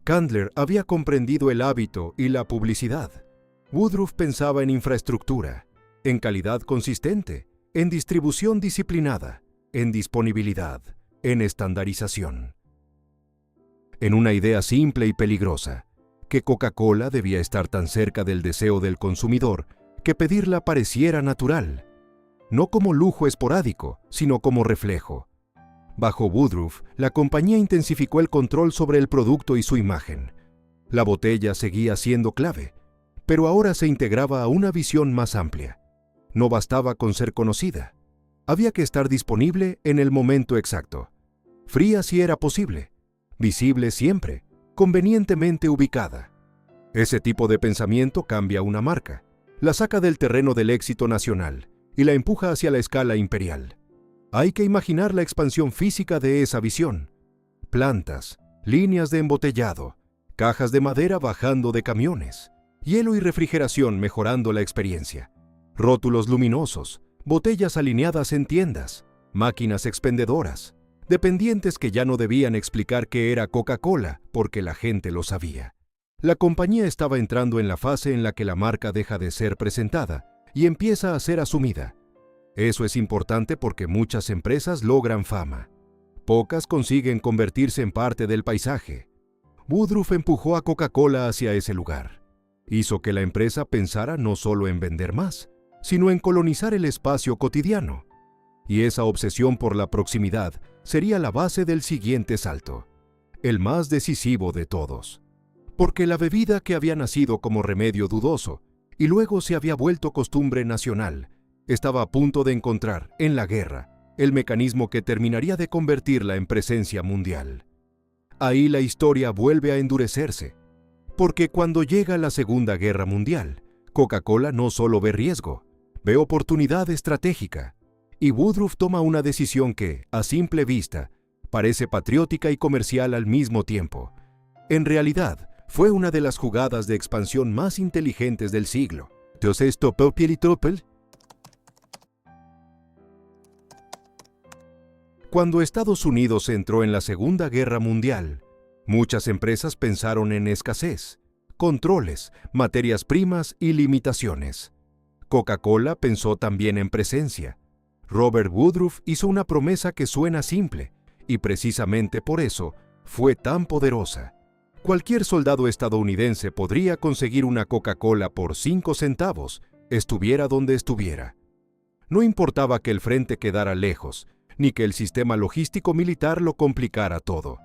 Speaker 1: Candler había comprendido el hábito y la publicidad. Woodruff pensaba en infraestructura, en calidad consistente, en distribución disciplinada, en disponibilidad, en estandarización. En una idea simple y peligrosa, que Coca-Cola debía estar tan cerca del deseo del consumidor que pedirla pareciera natural, no como lujo esporádico, sino como reflejo. Bajo Woodruff, la compañía intensificó el control sobre el producto y su imagen. La botella seguía siendo clave, pero ahora se integraba a una visión más amplia. No bastaba con ser conocida. Había que estar disponible en el momento exacto. Fría si era posible. Visible siempre. Convenientemente ubicada. Ese tipo de pensamiento cambia una marca. La saca del terreno del éxito nacional y la empuja hacia la escala imperial. Hay que imaginar la expansión física de esa visión. Plantas, líneas de embotellado, cajas de madera bajando de camiones, hielo y refrigeración mejorando la experiencia, rótulos luminosos, botellas alineadas en tiendas, máquinas expendedoras, dependientes que ya no debían explicar qué era Coca-Cola porque la gente lo sabía. La compañía estaba entrando en la fase en la que la marca deja de ser presentada y empieza a ser asumida. Eso es importante porque muchas empresas logran fama. Pocas consiguen convertirse en parte del paisaje. Woodruff empujó a Coca-Cola hacia ese lugar. Hizo que la empresa pensara no solo en vender más, sino en colonizar el espacio cotidiano. Y esa obsesión por la proximidad sería la base del siguiente salto, el más decisivo de todos. Porque la bebida que había nacido como remedio dudoso y luego se había vuelto costumbre nacional, estaba a punto de encontrar, en la guerra, el mecanismo que terminaría de convertirla en presencia mundial. Ahí la historia vuelve a endurecerse, porque cuando llega la Segunda Guerra Mundial, Coca-Cola no solo ve riesgo, ve oportunidad estratégica, y Woodruff toma una decisión que, a simple vista, parece patriótica y comercial al mismo tiempo. En realidad, fue una de las jugadas de expansión más inteligentes del siglo. Entonces, cuando Estados Unidos entró en la Segunda Guerra Mundial, muchas empresas pensaron en escasez, controles, materias primas y limitaciones. Coca-Cola pensó también en presencia. Robert Woodruff hizo una promesa que suena simple, y precisamente por eso fue tan poderosa. Cualquier soldado estadounidense podría conseguir una Coca-Cola por 5 centavos, estuviera donde estuviera. No importaba que el frente quedara lejos, ni que el sistema logístico militar lo complicara todo.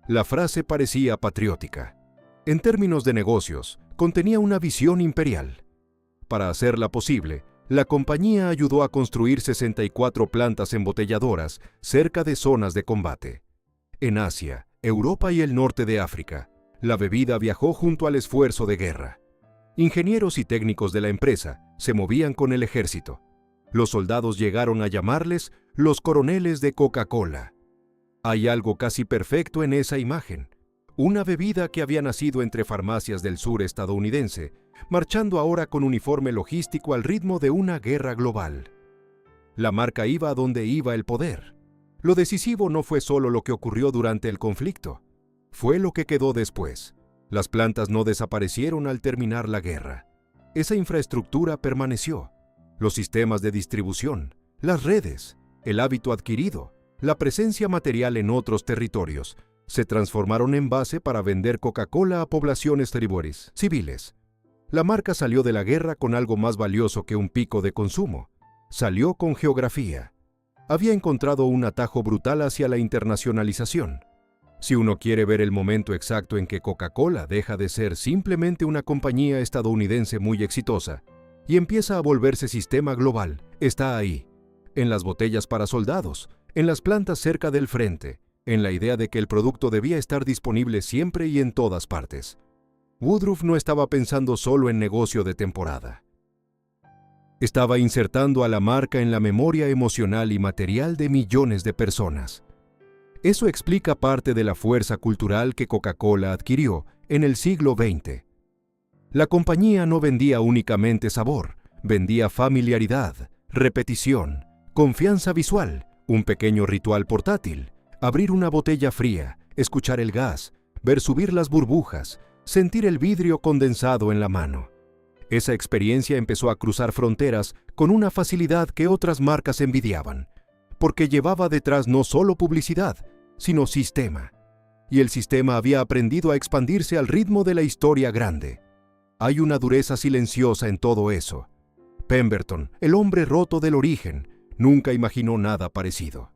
Speaker 1: La frase parecía patriótica. En términos de negocios, contenía una visión imperial. Para hacerla posible, la compañía ayudó a construir 64 plantas embotelladoras cerca de zonas de combate. En Asia, Europa y el norte de África, la bebida viajó junto al esfuerzo de guerra. Ingenieros y técnicos de la empresa se movían con el ejército. Los soldados llegaron a llamarles los coroneles de Coca-Cola. Hay algo casi perfecto en esa imagen. Una bebida que había nacido entre farmacias del sur estadounidense, marchando ahora con uniforme logístico al ritmo de una guerra global. La marca iba a donde iba el poder. Lo decisivo no fue solo lo que ocurrió durante el conflicto, fue lo que quedó después. Las plantas no desaparecieron al terminar la guerra. Esa infraestructura permaneció. Los sistemas de distribución, las redes, el hábito adquirido, la presencia material en otros territorios, se transformaron en base para vender Coca-Cola a poblaciones civiles. La marca salió de la guerra con algo más valioso que un pico de consumo. Salió con geografía. Había encontrado un atajo brutal hacia la internacionalización. Si uno quiere ver el momento exacto en que Coca-Cola deja de ser simplemente una compañía estadounidense muy exitosa y empieza a volverse sistema global, está ahí, en las botellas para soldados, en las plantas cerca del frente, en la idea de que el producto debía estar disponible siempre y en todas partes. Woodruff no estaba pensando solo en negocio de temporada. Estaba insertando a la marca en la memoria emocional y material de millones de personas. Eso explica parte de la fuerza cultural que Coca-Cola adquirió en el siglo XX. La compañía no vendía únicamente sabor, vendía familiaridad, repetición, confianza visual, un pequeño ritual portátil, abrir una botella fría, escuchar el gas, ver subir las burbujas, sentir el vidrio condensado en la mano. Esa experiencia empezó a cruzar fronteras con una facilidad que otras marcas envidiaban, porque llevaba detrás no solo publicidad, sino sistema. Y el sistema había aprendido a expandirse al ritmo de la historia grande. Hay una dureza silenciosa en todo eso. Pemberton, el hombre roto del origen, nunca imaginó nada parecido.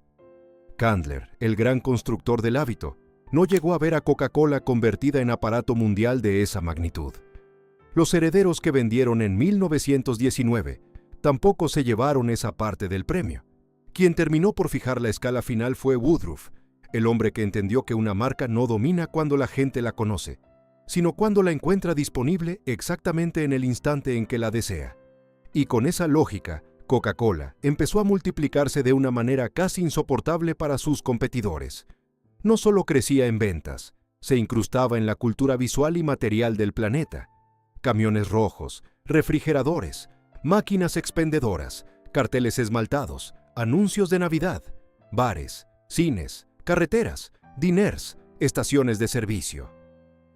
Speaker 1: Candler, el gran constructor del hábito, no llegó a ver a Coca-Cola convertida en aparato mundial de esa magnitud. Los herederos que vendieron en 1919 tampoco se llevaron esa parte del premio. Quien terminó por fijar la escala final fue Woodruff, el hombre que entendió que una marca no domina cuando la gente la conoce, sino cuando la encuentra disponible exactamente en el instante en que la desea. Y con esa lógica, Coca-Cola empezó a multiplicarse de una manera casi insoportable para sus competidores. No solo crecía en ventas, se incrustaba en la cultura visual y material del planeta. Camiones rojos, refrigeradores, máquinas expendedoras, carteles esmaltados, anuncios de Navidad, bares, cines, carreteras, diners, estaciones de servicio.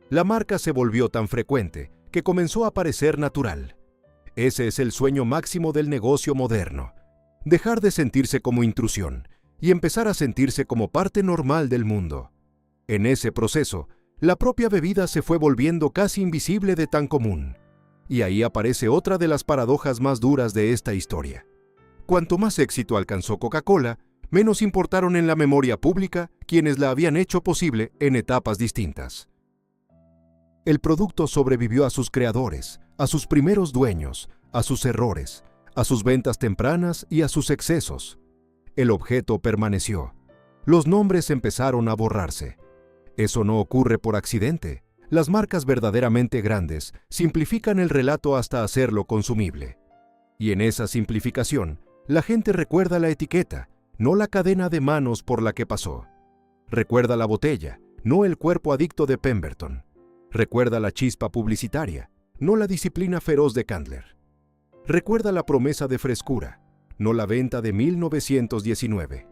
Speaker 1: La marca se volvió tan frecuente que comenzó a parecer natural. Ese es el sueño máximo del negocio moderno: dejar de sentirse como intrusión y empezar a sentirse como parte normal del mundo. En ese proceso, la propia bebida se fue volviendo casi invisible de tan común. Y ahí aparece otra de las paradojas más duras de esta historia. Cuanto más éxito alcanzó Coca-Cola, menos importaron en la memoria pública quienes la habían hecho posible en etapas distintas. El producto sobrevivió a sus creadores, a sus primeros dueños, a sus errores, a sus ventas tempranas y a sus excesos. El objeto permaneció. Los nombres empezaron a borrarse. Eso no ocurre por accidente. Las marcas verdaderamente grandes simplifican el relato hasta hacerlo consumible. Y en esa simplificación, la gente recuerda la etiqueta, no la cadena de manos por la que pasó. Recuerda la botella, no el cuerpo adicto de Pemberton. Recuerda la chispa publicitaria, no la disciplina feroz de Candler. Recuerda la promesa de frescura, no la venta de 1919.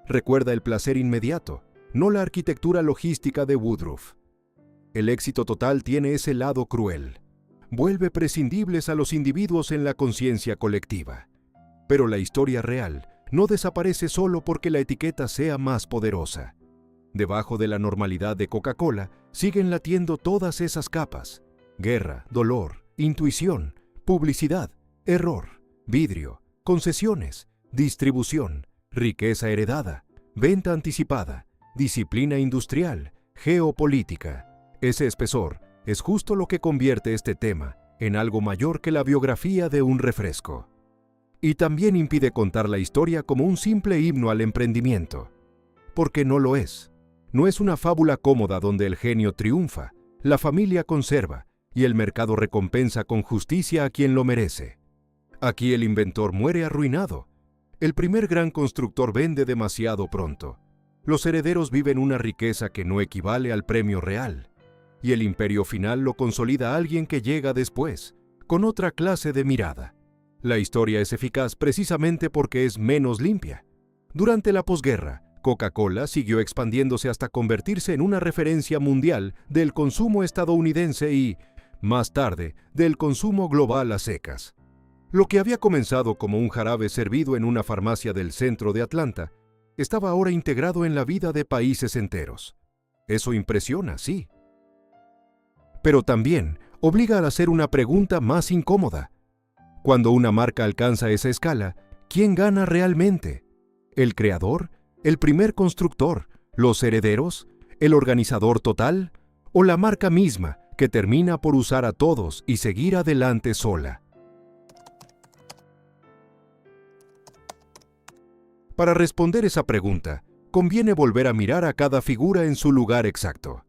Speaker 1: Recuerda el placer inmediato, no la arquitectura logística de Woodruff. El éxito total tiene ese lado cruel. Vuelve prescindibles a los individuos en la conciencia colectiva. Pero la historia real no desaparece solo porque la etiqueta sea más poderosa. Debajo de la normalidad de Coca-Cola siguen latiendo todas esas capas: guerra, dolor, intuición, publicidad, error, vidrio, concesiones, distribución, riqueza heredada, venta anticipada, disciplina industrial, geopolítica. Ese espesor es justo lo que convierte este tema en algo mayor que la biografía de un refresco. Y también impide contar la historia como un simple himno al emprendimiento. Porque no lo es. No es una fábula cómoda donde el genio triunfa, la familia conserva y el mercado recompensa con justicia a quien lo merece. Aquí el inventor muere arruinado. El primer gran constructor vende demasiado pronto. Los herederos viven una riqueza que no equivale al premio real. Y el imperio final lo consolida alguien que llega después, con otra clase de mirada. La historia es eficaz precisamente porque es menos limpia. Durante la posguerra, Coca-Cola siguió expandiéndose hasta convertirse en una referencia mundial del consumo estadounidense y, más tarde, del consumo global a secas. Lo que había comenzado como un jarabe servido en una farmacia del centro de Atlanta, estaba ahora integrado en la vida de países enteros. Eso impresiona, sí. Pero también obliga a hacer una pregunta más incómoda. Cuando una marca alcanza esa escala, ¿quién gana realmente? ¿El creador? ¿El primer constructor? ¿Los herederos? ¿El organizador total? ¿O la marca misma que termina por usar a todos y seguir adelante sola? Para responder esa pregunta, conviene volver a mirar a cada figura en su lugar exacto.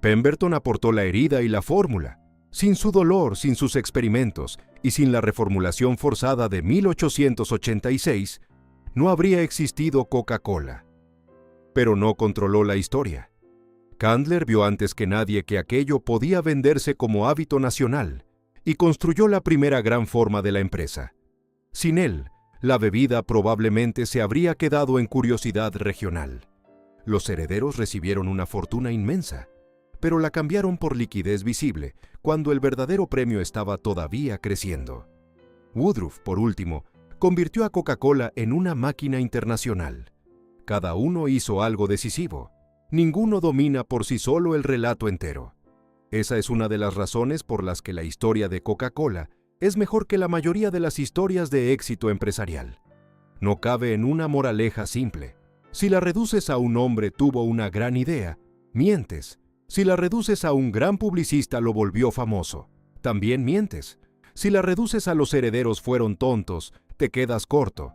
Speaker 1: Pemberton aportó la herida y la fórmula. Sin su dolor, sin sus experimentos y sin la reformulación forzada de 1886, no habría existido Coca-Cola. Pero no controló la historia. Candler vio antes que nadie que aquello podía venderse como hábito nacional y construyó la primera gran forma de la empresa. Sin él, la bebida probablemente se habría quedado en curiosidad regional. Los herederos recibieron una fortuna inmensa, pero la cambiaron por liquidez visible cuando el verdadero premio estaba todavía creciendo. Woodruff, por último, convirtió a Coca-Cola en una máquina internacional. Cada uno hizo algo decisivo. Ninguno domina por sí solo el relato entero. Esa es una de las razones por las que la historia de Coca-Cola es mejor que la mayoría de las historias de éxito empresarial. No cabe en una moraleja simple. Si la reduces a un hombre tuvo una gran idea, mientes. Si la reduces a un gran publicista lo volvió famoso, también mientes. Si la reduces a los herederos fueron tontos, te quedas corto.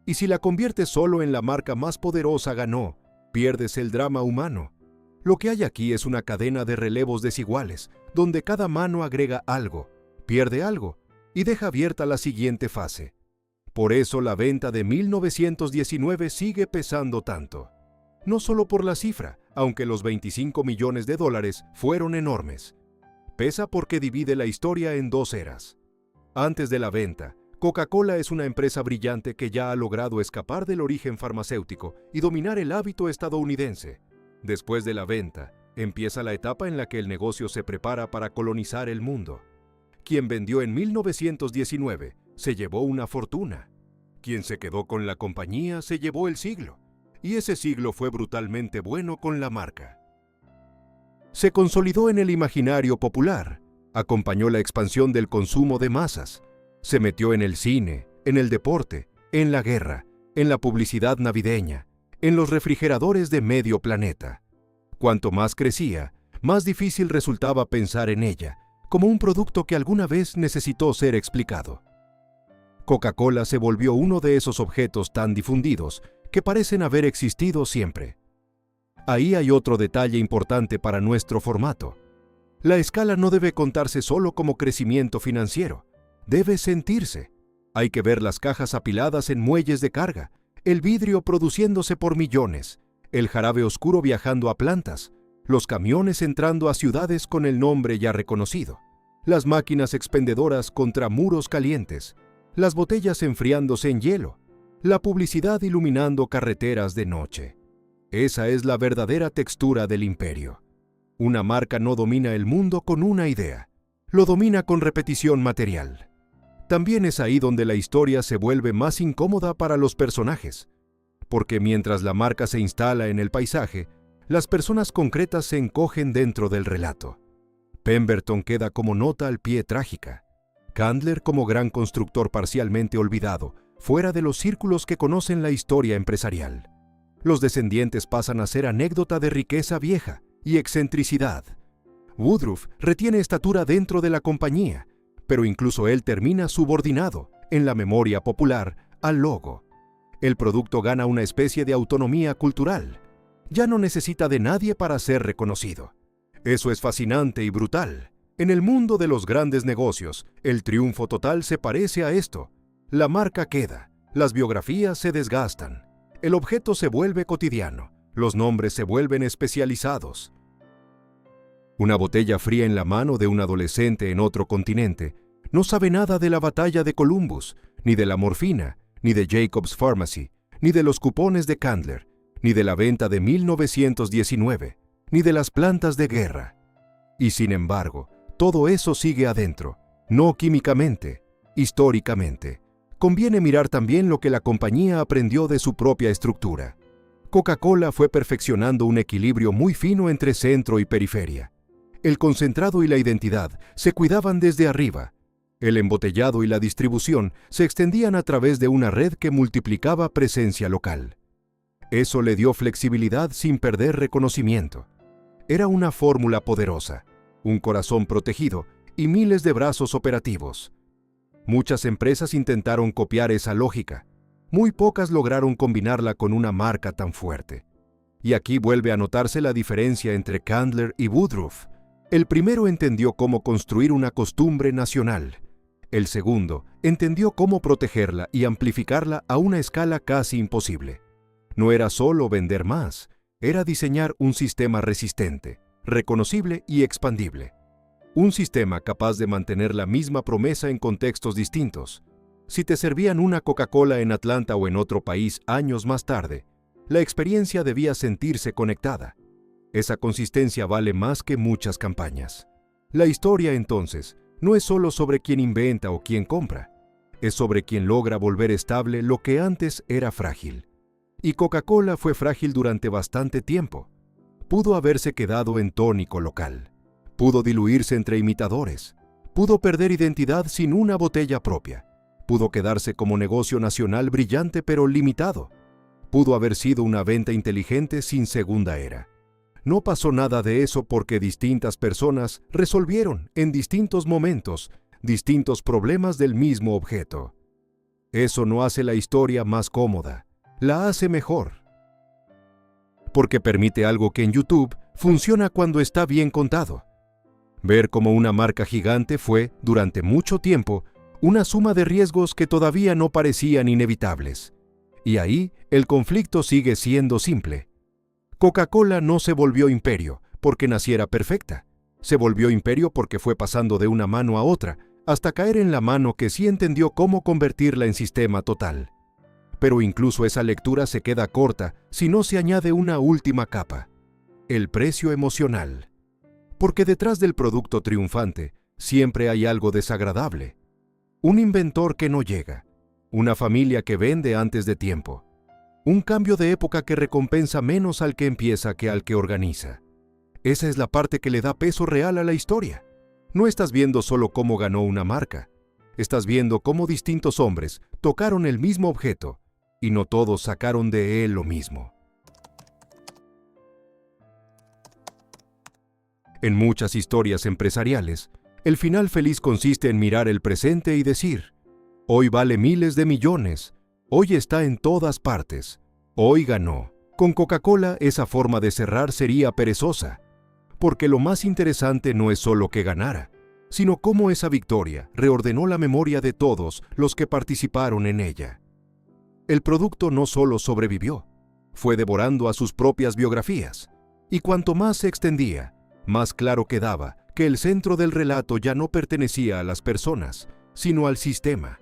Speaker 1: Y si la conviertes solo en la marca más poderosa ganó, pierdes el drama humano. Lo que hay aquí es una cadena de relevos desiguales, donde cada mano agrega algo, pierde algo y deja abierta la siguiente fase. Por eso la venta de 1919 sigue pesando tanto. No solo por la cifra, aunque los $25 millones fueron enormes. Pesa porque divide la historia en dos eras. Antes de la venta, Coca-Cola es una empresa brillante que ya ha logrado escapar del origen farmacéutico y dominar el hábito estadounidense. Después de la venta, empieza la etapa en la que el negocio se prepara para colonizar el mundo. Quien vendió en 1919 se llevó una fortuna. Quien se quedó con la compañía se llevó el siglo. Y ese siglo fue brutalmente bueno con la marca. Se consolidó en el imaginario popular, acompañó la expansión del consumo de masas, se metió en el cine, en el deporte, en la guerra, en la publicidad navideña, en los refrigeradores de medio planeta. Cuanto más crecía, más difícil resultaba pensar en ella, como un producto que alguna vez necesitó ser explicado. Coca-Cola se volvió uno de esos objetos tan difundidos que parecen haber existido siempre. Ahí hay otro detalle importante para nuestro formato. La escala no debe contarse solo como crecimiento financiero, debe sentirse. Hay que ver las cajas apiladas en muelles de carga, el vidrio produciéndose por millones, el jarabe oscuro viajando a plantas, los camiones entrando a ciudades con el nombre ya reconocido, las máquinas expendedoras contra muros calientes, las botellas enfriándose en hielo, la publicidad iluminando carreteras de noche. Esa es la verdadera textura del imperio. Una marca no domina el mundo con una idea, lo domina con repetición material. También es ahí donde la historia se vuelve más incómoda para los personajes, porque mientras la marca se instala en el paisaje, las personas concretas se encogen dentro del relato. Pemberton queda como nota al pie trágica. Candler como gran constructor parcialmente olvidado, fuera de los círculos que conocen la historia empresarial. Los descendientes pasan a ser anécdota de riqueza vieja y excentricidad. Woodruff retiene estatura dentro de la compañía, pero incluso él termina subordinado, en la memoria popular, al logo. El producto gana una especie de autonomía cultural. Ya no necesita de nadie para ser reconocido. Eso es fascinante y brutal. En el mundo de los grandes negocios, el triunfo total se parece a esto. La marca queda, las biografías se desgastan, el objeto se vuelve cotidiano, los nombres se vuelven especializados. Una botella fría en la mano de un adolescente en otro continente no sabe nada de la batalla de Columbus, ni de la morfina, ni de Jacobs Pharmacy, ni de los cupones de Candler, ni de la venta de 1919, ni de las plantas de guerra. Y sin embargo, todo eso sigue adentro, no químicamente, históricamente. Conviene mirar también lo que la compañía aprendió de su propia estructura. Coca-Cola fue perfeccionando un equilibrio muy fino entre centro y periferia. El concentrado y la identidad se cuidaban desde arriba. El embotellado y la distribución se extendían a través de una red que multiplicaba presencia local. Eso le dio flexibilidad sin perder reconocimiento. Era una fórmula poderosa, un corazón protegido y miles de brazos operativos. Muchas empresas intentaron copiar esa lógica. Muy pocas lograron combinarla con una marca tan fuerte. Y aquí vuelve a notarse la diferencia entre Candler y Woodruff. El primero entendió cómo construir una costumbre nacional. El segundo entendió cómo protegerla y amplificarla a una escala casi imposible. No era solo vender más, era diseñar un sistema resistente, reconocible y expandible. Un sistema capaz de mantener la misma promesa en contextos distintos. Si te servían una Coca-Cola en Atlanta o en otro país años más tarde, la experiencia debía sentirse conectada. Esa consistencia vale más que muchas campañas. La historia, entonces, no es solo sobre quién inventa o quién compra, es sobre quién logra volver estable lo que antes era frágil. Y Coca-Cola fue frágil durante bastante tiempo. Pudo haberse quedado en tónico local. Pudo diluirse entre imitadores. Pudo perder identidad sin una botella propia. Pudo quedarse como negocio nacional brillante pero limitado. Pudo haber sido una venta inteligente sin segunda era. No pasó nada de eso porque distintas personas resolvieron, en distintos momentos, distintos problemas del mismo objeto. Eso no hace la historia más cómoda, la hace mejor. Porque permite algo que en YouTube funciona cuando está bien contado. Ver cómo una marca gigante fue, durante mucho tiempo, una suma de riesgos que todavía no parecían inevitables. Y ahí el conflicto sigue siendo simple. Coca-Cola no se volvió imperio porque naciera perfecta. Se volvió imperio porque fue pasando de una mano a otra, hasta caer en la mano que sí entendió cómo convertirla en sistema total. Pero incluso esa lectura se queda corta si no se añade una última capa: el precio emocional. Porque detrás del producto triunfante siempre hay algo desagradable. Un inventor que no llega, una familia que vende antes de tiempo, un cambio de época que recompensa menos al que empieza que al que organiza. Esa es la parte que le da peso real a la historia. No estás viendo solo cómo ganó una marca, estás viendo cómo distintos hombres tocaron el mismo objeto y no todos sacaron de él lo mismo. En muchas historias empresariales, el final feliz consiste en mirar el presente y decir: hoy vale miles de millones, hoy está en todas partes, hoy ganó. Con Coca-Cola esa forma de cerrar sería perezosa, porque lo más interesante no es solo que ganara, sino cómo esa victoria reordenó la memoria de todos los que participaron en ella. El producto no solo sobrevivió, fue devorando a sus propias biografías, y cuanto más se extendía, más claro quedaba que el centro del relato ya no pertenecía a las personas, sino al sistema.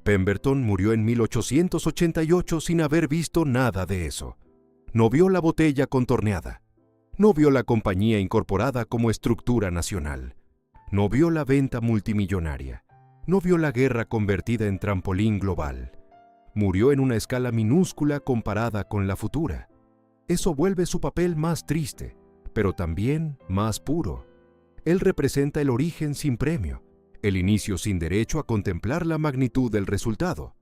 Speaker 1: Pemberton murió en 1888 sin haber visto nada de eso. No vio la botella contorneada. No vio la compañía incorporada como estructura nacional. No vio la venta multimillonaria. No vio la guerra convertida en trampolín global. Murió en una escala minúscula comparada con la futura. Eso vuelve su papel más triste, pero también más puro. Él representa el origen sin premio, el inicio sin derecho a contemplar la magnitud del resultado.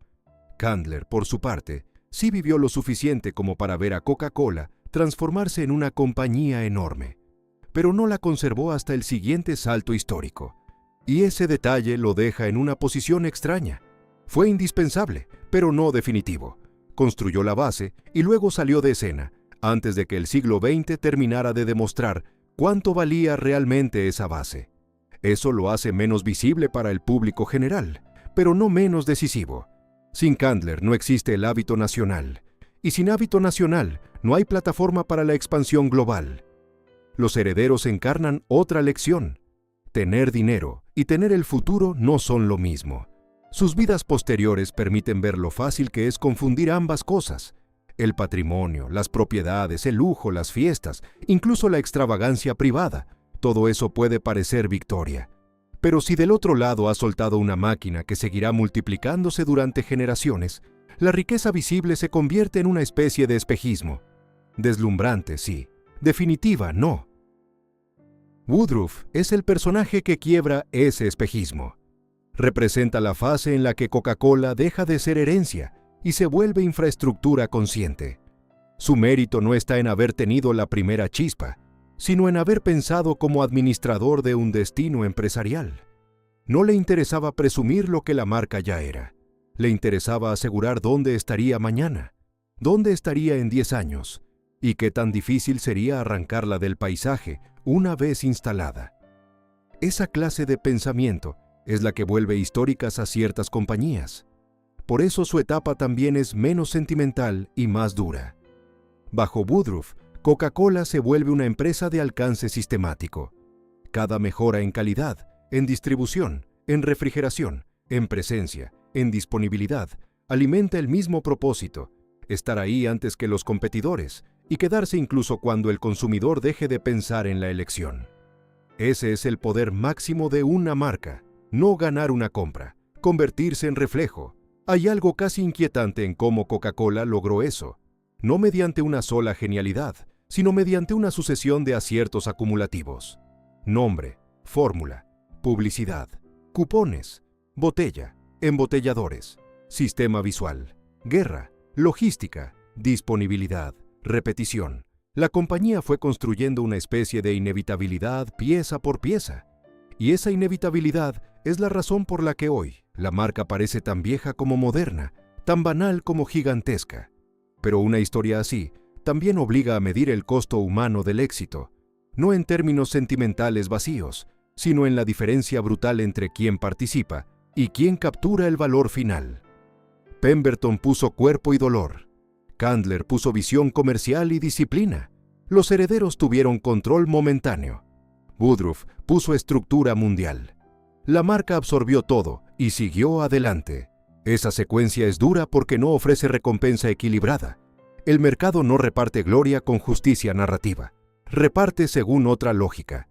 Speaker 1: Candler, por su parte, sí vivió lo suficiente como para ver a Coca-Cola transformarse en una compañía enorme, pero no la conservó hasta el siguiente salto histórico. Y ese detalle lo deja en una posición extraña. Fue indispensable, pero no definitivo. Construyó la base y luego salió de escena, antes de que el siglo XX terminara de demostrar cuánto valía realmente esa base. Eso lo hace menos visible para el público general, pero no menos decisivo. Sin Candler no existe el hábito nacional, y sin hábito nacional no hay plataforma para la expansión global. Los herederos encarnan otra lección. Tener dinero y tener el futuro no son lo mismo. Sus vidas posteriores permiten ver lo fácil que es confundir ambas cosas. El patrimonio, las propiedades, el lujo, las fiestas, incluso la extravagancia privada, todo eso puede parecer victoria. Pero si del otro lado has soltado una máquina que seguirá multiplicándose durante generaciones, la riqueza visible se convierte en una especie de espejismo. Deslumbrante, sí. Definitiva, no. Woodruff es el personaje que quiebra ese espejismo. Representa la fase en la que Coca-Cola deja de ser herencia y se vuelve infraestructura consciente. Su mérito no está en haber tenido la primera chispa, sino en haber pensado como administrador de un destino empresarial. No le interesaba presumir lo que la marca ya era. Le interesaba asegurar dónde estaría mañana, dónde estaría en 10 años, y qué tan difícil sería arrancarla del paisaje una vez instalada. Esa clase de pensamiento es la que vuelve históricas a ciertas compañías. Por eso su etapa también es menos sentimental y más dura. Bajo Woodruff, Coca-Cola se vuelve una empresa de alcance sistemático. Cada mejora en calidad, en distribución, en refrigeración, en presencia, en disponibilidad, alimenta el mismo propósito: estar ahí antes que los competidores y quedarse incluso cuando el consumidor deje de pensar en la elección. Ese es el poder máximo de una marca: no ganar una compra, convertirse en reflejo. Hay algo casi inquietante en cómo Coca-Cola logró eso, no mediante una sola genialidad, sino mediante una sucesión de aciertos acumulativos. Nombre, fórmula, publicidad, cupones, botella, embotelladores, sistema visual, guerra, logística, disponibilidad, repetición. La compañía fue construyendo una especie de inevitabilidad pieza por pieza. Y esa inevitabilidad es la razón por la que hoy la marca parece tan vieja como moderna, tan banal como gigantesca. Pero una historia así también obliga a medir el costo humano del éxito, no en términos sentimentales vacíos, sino en la diferencia brutal entre quién participa y quién captura el valor final. Pemberton puso cuerpo y dolor. Candler puso visión comercial y disciplina. Los herederos tuvieron control momentáneo. Woodruff puso estructura mundial. La marca absorbió todo y siguió adelante. Esa secuencia es dura porque no ofrece recompensa equilibrada. El mercado no reparte gloria con justicia narrativa. Reparte según otra lógica.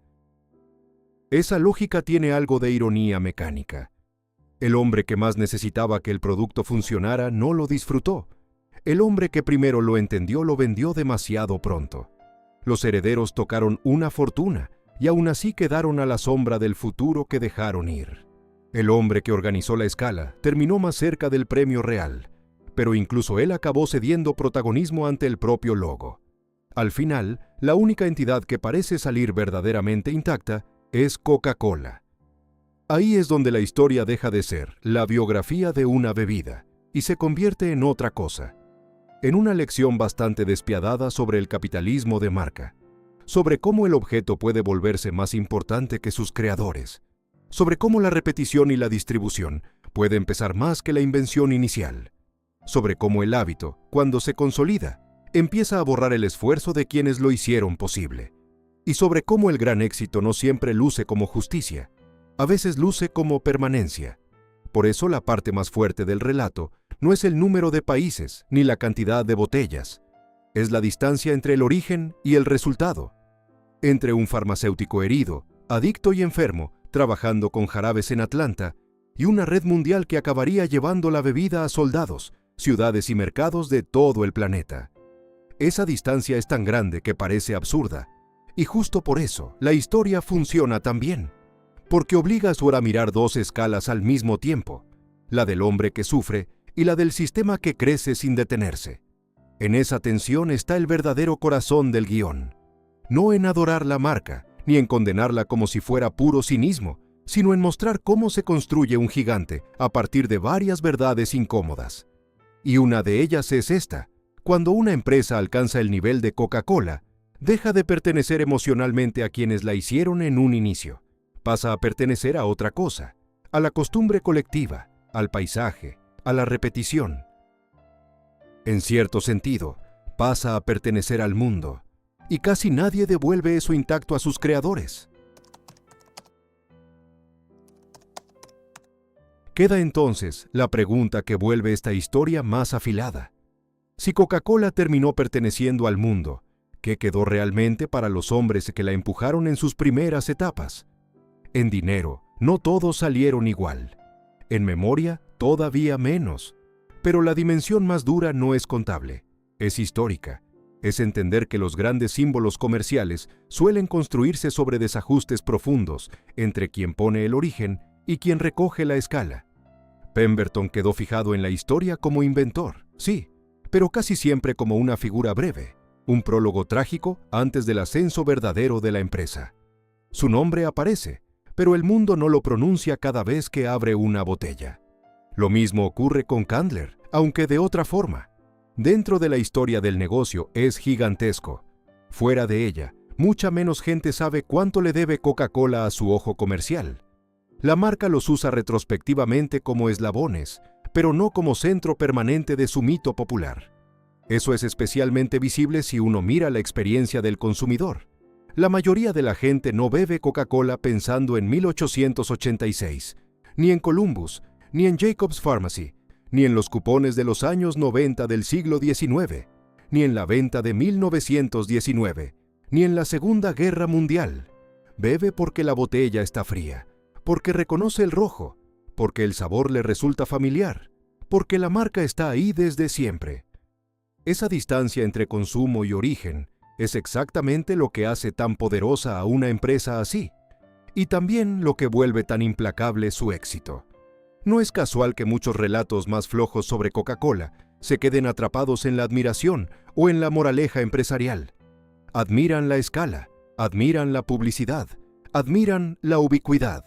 Speaker 1: Esa lógica tiene algo de ironía mecánica. El hombre que más necesitaba que el producto funcionara no lo disfrutó. El hombre que primero lo entendió lo vendió demasiado pronto. Los herederos tocaron una fortuna y aún así quedaron a la sombra del futuro que dejaron ir. El hombre que organizó la escala terminó más cerca del premio real, pero incluso él acabó cediendo protagonismo ante el propio logo. Al final, la única entidad que parece salir verdaderamente intacta es Coca-Cola. Ahí es donde la historia deja de ser la biografía de una bebida y se convierte en otra cosa, en una lección bastante despiadada sobre el capitalismo de marca, sobre cómo el objeto puede volverse más importante que sus creadores, sobre cómo la repetición y la distribución pueden pesar más que la invención inicial, sobre cómo el hábito, cuando se consolida, empieza a borrar el esfuerzo de quienes lo hicieron posible, y sobre cómo el gran éxito no siempre luce como justicia, a veces luce como permanencia. Por eso la parte más fuerte del relato no es el número de países ni la cantidad de botellas, es la distancia entre el origen y el resultado, entre un farmacéutico herido, adicto y enfermo, trabajando con jarabes en Atlanta, y una red mundial que acabaría llevando la bebida a soldados, ciudades y mercados de todo el planeta. Esa distancia es tan grande que parece absurda, y justo por eso la historia funciona tan bien, porque obliga a Suar a mirar dos escalas al mismo tiempo, la del hombre que sufre y la del sistema que crece sin detenerse. En esa tensión está el verdadero corazón del guión, no en adorar la marca, ni en condenarla como si fuera puro cinismo, sino en mostrar cómo se construye un gigante a partir de varias verdades incómodas. Y una de ellas es esta: cuando una empresa alcanza el nivel de Coca-Cola, deja de pertenecer emocionalmente a quienes la hicieron en un inicio. Pasa a pertenecer a otra cosa, a la costumbre colectiva, al paisaje, a la repetición. En cierto sentido, pasa a pertenecer al mundo, y casi nadie devuelve eso intacto a sus creadores. Queda entonces la pregunta que vuelve esta historia más afilada. Si Coca-Cola terminó perteneciendo al mundo, ¿qué quedó realmente para los hombres que la empujaron en sus primeras etapas? En dinero, no todos salieron igual. En memoria, todavía menos. Pero la dimensión más dura no es contable, es histórica. Es entender que los grandes símbolos comerciales suelen construirse sobre desajustes profundos entre quien pone el origen y quien recoge la escala. Pemberton quedó fijado en la historia como inventor, sí, pero casi siempre como una figura breve, un prólogo trágico antes del ascenso verdadero de la empresa. Su nombre aparece, pero el mundo no lo pronuncia cada vez que abre una botella. Lo mismo ocurre con Candler, aunque de otra forma. Dentro de la historia del negocio es gigantesco. Fuera de ella, mucha menos gente sabe cuánto le debe Coca-Cola a su ojo comercial. La marca los usa retrospectivamente como eslabones, pero no como centro permanente de su mito popular. Eso es especialmente visible si uno mira la experiencia del consumidor. La mayoría de la gente no bebe Coca-Cola pensando en 1886, ni en Columbus, ni en Jacob's Pharmacy, ni en los cupones de los años 90 del siglo XIX, ni en la venta de 1919, ni en la Segunda Guerra Mundial. Bebe porque la botella está fría, porque reconoce el rojo, porque el sabor le resulta familiar, porque la marca está ahí desde siempre. Esa distancia entre consumo y origen es exactamente lo que hace tan poderosa a una empresa así, y también lo que vuelve tan implacable su éxito. No es casual que muchos relatos más flojos sobre Coca-Cola se queden atrapados en la admiración o en la moraleja empresarial. Admiran la escala, admiran la publicidad, admiran la ubicuidad,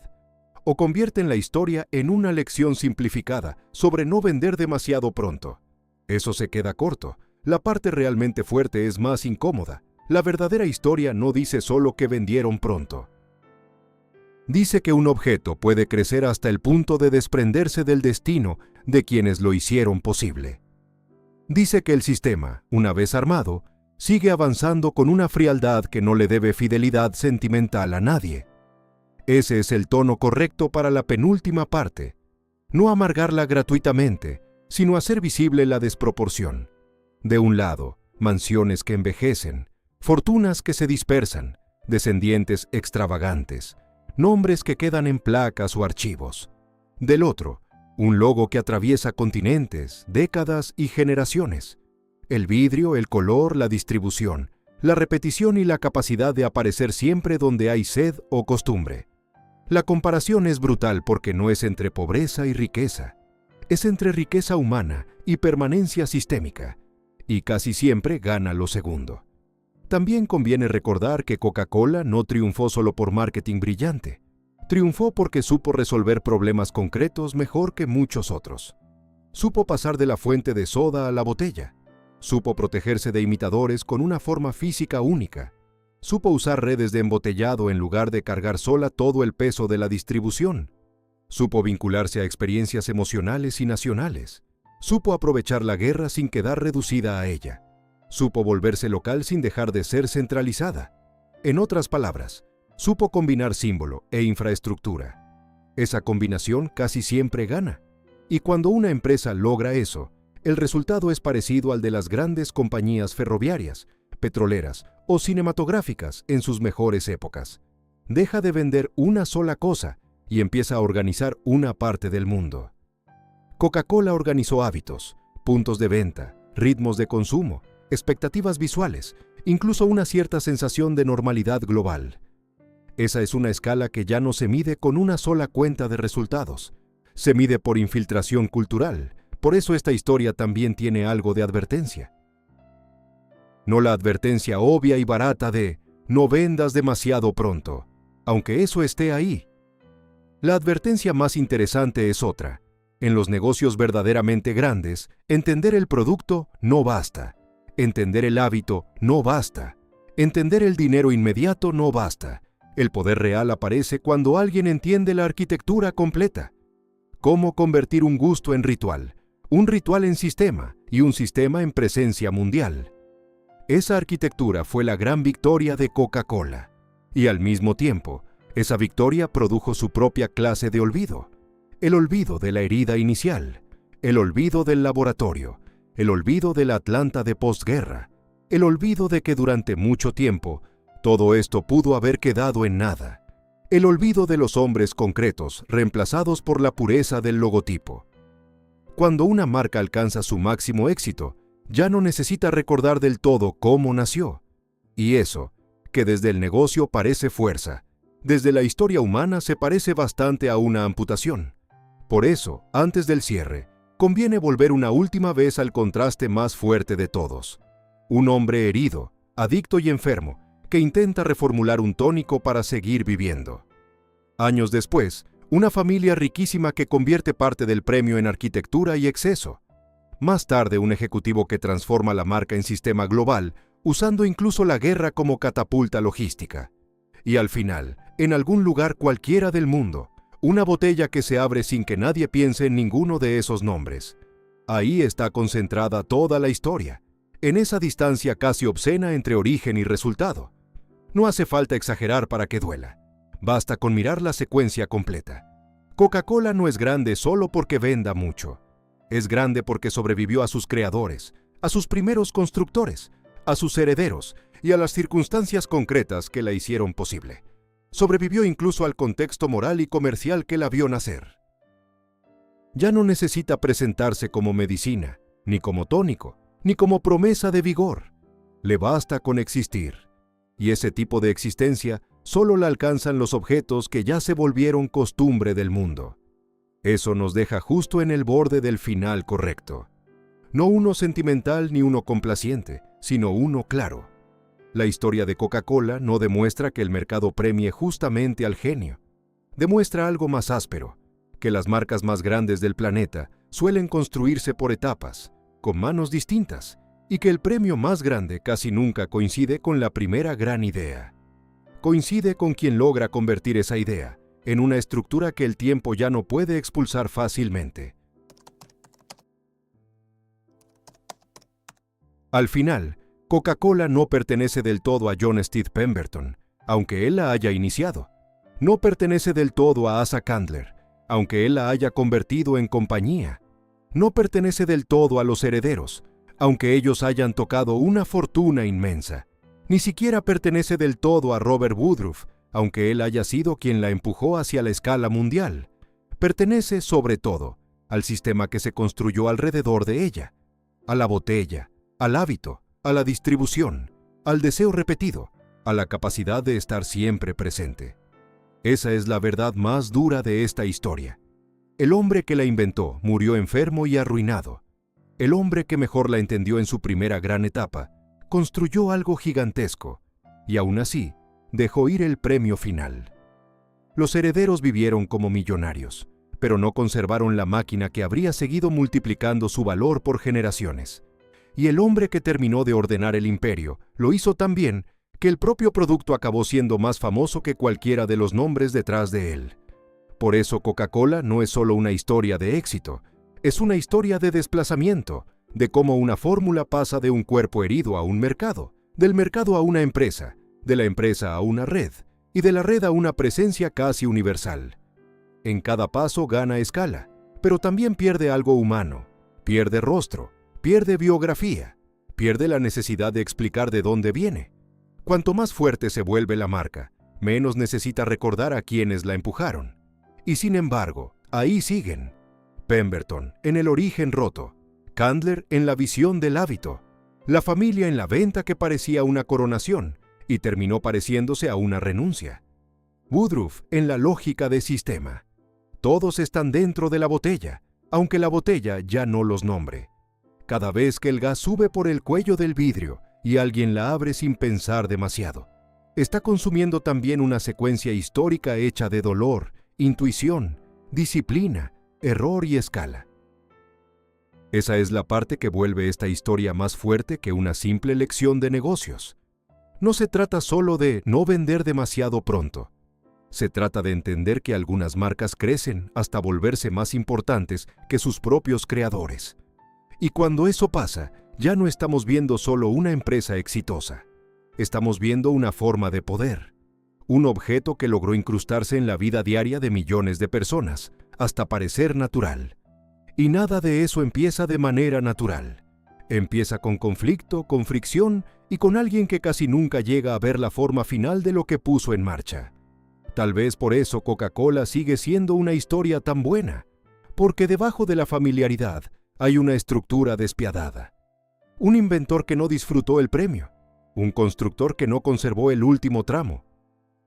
Speaker 1: o convierten la historia en una lección simplificada sobre no vender demasiado pronto. Eso se queda corto. La parte realmente fuerte es más incómoda. La verdadera historia no dice solo que vendieron pronto. Dice que un objeto puede crecer hasta el punto de desprenderse del destino de quienes lo hicieron posible. Dice que el sistema, una vez armado, sigue avanzando con una frialdad que no le debe fidelidad sentimental a nadie. Ese es el tono correcto para la penúltima parte. No amargarla gratuitamente, sino hacer visible la desproporción. De un lado, mansiones que envejecen, fortunas que se dispersan, descendientes extravagantes, nombres que quedan en placas o archivos. Del otro, un logo que atraviesa continentes, décadas y generaciones. El vidrio, el color, la distribución, la repetición y la capacidad de aparecer siempre donde hay sed o costumbre. La comparación es brutal porque no es entre pobreza y riqueza, es entre riqueza humana y permanencia sistémica, y casi siempre gana lo segundo. También conviene recordar que Coca-Cola no triunfó solo por marketing brillante, triunfó porque supo resolver problemas concretos mejor que muchos otros. Supo pasar de la fuente de soda a la botella, supo protegerse de imitadores con una forma física única, supo usar redes de embotellado en lugar de cargar sola todo el peso de la distribución, supo vincularse a experiencias emocionales y nacionales, supo aprovechar la guerra sin quedar reducida a ella, supo volverse local sin dejar de ser centralizada. En otras palabras, supo combinar símbolo e infraestructura. Esa combinación casi siempre gana, y cuando una empresa logra eso, el resultado es parecido al de las grandes compañías ferroviarias, petroleras o cinematográficas en sus mejores épocas. Deja de vender una sola cosa y empieza a organizar una parte del mundo. Coca-Cola organizó hábitos, puntos de venta, ritmos de consumo, expectativas visuales, incluso una cierta sensación de normalidad global. Esa es una escala que ya no se mide con una sola cuenta de resultados. Se mide por infiltración cultural. Por eso esta historia también tiene algo de advertencia. No la advertencia obvia y barata de «no vendas demasiado pronto», aunque eso esté ahí. La advertencia más interesante es otra. En los negocios verdaderamente grandes, entender el producto no basta. Entender el hábito no basta. Entender el dinero inmediato no basta. El poder real aparece cuando alguien entiende la arquitectura completa. Cómo convertir un gusto en ritual, un ritual en sistema y un sistema en presencia mundial. Esa arquitectura fue la gran victoria de Coca-Cola. Y al mismo tiempo, esa victoria produjo su propia clase de olvido. El olvido de la herida inicial, el olvido del laboratorio, el olvido de la Atlanta de posguerra, el olvido de que durante mucho tiempo todo esto pudo haber quedado en nada, el olvido de los hombres concretos reemplazados por la pureza del logotipo. Cuando una marca alcanza su máximo éxito, ya no necesita recordar del todo cómo nació. Y eso, que desde el negocio parece fuerza, desde la historia humana se parece bastante a una amputación. Por eso, antes del cierre, conviene volver una última vez al contraste más fuerte de todos. Un hombre herido, adicto y enfermo, que intenta reformular un tónico para seguir viviendo. Años después, una familia riquísima que convierte parte del premio en arquitectura y exceso. Más tarde, un ejecutivo que transforma la marca en sistema global, usando incluso la guerra como catapulta logística. Y al final, en algún lugar cualquiera del mundo, una botella que se abre sin que nadie piense en ninguno de esos nombres. Ahí está concentrada toda la historia, en esa distancia casi obscena entre origen y resultado. No hace falta exagerar para que duela. Basta con mirar la secuencia completa. Coca-Cola no es grande solo porque venda mucho. Es grande porque sobrevivió a sus creadores, a sus primeros constructores, a sus herederos y a las circunstancias concretas que la hicieron posible. Sobrevivió incluso al contexto moral y comercial que la vio nacer. Ya no necesita presentarse como medicina, ni como tónico, ni como promesa de vigor. Le basta con existir. Y ese tipo de existencia solo la alcanzan los objetos que ya se volvieron costumbre del mundo. Eso nos deja justo en el borde del final correcto. No uno sentimental ni uno complaciente, sino uno claro. La historia de Coca-Cola no demuestra que el mercado premie justamente al genio. Demuestra algo más áspero, que las marcas más grandes del planeta suelen construirse por etapas, con manos distintas, y que el premio más grande casi nunca coincide con la primera gran idea. Coincide con quien logra convertir esa idea en una estructura que el tiempo ya no puede expulsar fácilmente. Al final, Coca-Cola no pertenece del todo a John Steed Pemberton, aunque él la haya iniciado. No pertenece del todo a Asa Candler, aunque él la haya convertido en compañía. No pertenece del todo a los herederos, aunque ellos hayan tocado una fortuna inmensa. Ni siquiera pertenece del todo a Robert Woodruff, aunque él haya sido quien la empujó hacia la escala mundial. Pertenece, sobre todo, al sistema que se construyó alrededor de ella, a la botella, al hábito, a la distribución, al deseo repetido, a la capacidad de estar siempre presente. Esa es la verdad más dura de esta historia. El hombre que la inventó murió enfermo y arruinado. El hombre que mejor la entendió en su primera gran etapa, construyó algo gigantesco, y aún así, dejó ir el premio final. Los herederos vivieron como millonarios, pero no conservaron la máquina que habría seguido multiplicando su valor por generaciones. Y el hombre que terminó de ordenar el imperio lo hizo tan bien que el propio producto acabó siendo más famoso que cualquiera de los nombres detrás de él. Por eso Coca-Cola no es solo una historia de éxito, es una historia de desplazamiento, de cómo una fórmula pasa de un cuerpo herido a un mercado, del mercado a una empresa, de la empresa a una red, y de la red a una presencia casi universal. En cada paso gana escala, pero también pierde algo humano, pierde rostro, pierde biografía, pierde la necesidad de explicar de dónde viene. Cuanto más fuerte se vuelve la marca, menos necesita recordar a quienes la empujaron. Y sin embargo, ahí siguen. Pemberton en el origen roto, Candler en la visión del hábito, la familia en la venta que parecía una coronación y terminó pareciéndose a una renuncia. Woodruff en la lógica de sistema. Todos están dentro de la botella, aunque la botella ya no los nombre. Cada vez que el gas sube por el cuello del vidrio y alguien la abre sin pensar demasiado, está consumiendo también una secuencia histórica hecha de dolor, intuición, disciplina, error y escala. Esa es la parte que vuelve esta historia más fuerte que una simple lección de negocios. No se trata solo de no vender demasiado pronto. Se trata de entender que algunas marcas crecen hasta volverse más importantes que sus propios creadores. Y cuando eso pasa, ya no estamos viendo solo una empresa exitosa. Estamos viendo una forma de poder. Un objeto que logró incrustarse en la vida diaria de millones de personas, hasta parecer natural. Y nada de eso empieza de manera natural. Empieza con conflicto, con fricción y con alguien que casi nunca llega a ver la forma final de lo que puso en marcha. Tal vez por eso Coca-Cola sigue siendo una historia tan buena, porque debajo de la familiaridad hay una estructura despiadada. Un inventor que no disfrutó el premio, un constructor que no conservó el último tramo,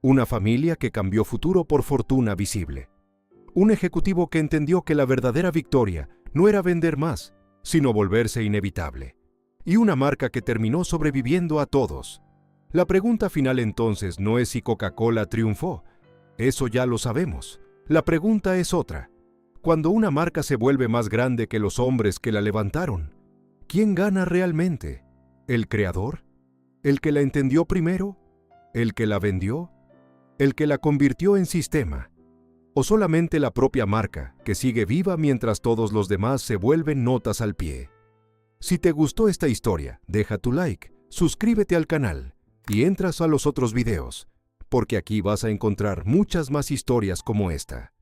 Speaker 1: una familia que cambió futuro por fortuna visible. Un ejecutivo que entendió que la verdadera victoria no era vender más, sino volverse inevitable. Y una marca que terminó sobreviviendo a todos. La pregunta final entonces no es si Coca-Cola triunfó. Eso ya lo sabemos. La pregunta es otra. Cuando una marca se vuelve más grande que los hombres que la levantaron, ¿quién gana realmente? ¿El creador? ¿El que la entendió primero? ¿El que la vendió? ¿El que la convirtió en sistema? ¿O solamente la propia marca, que sigue viva mientras todos los demás se vuelven notas al pie? Si te gustó esta historia, deja tu like, suscríbete al canal y entras a los otros videos, porque aquí vas a encontrar muchas más historias como esta.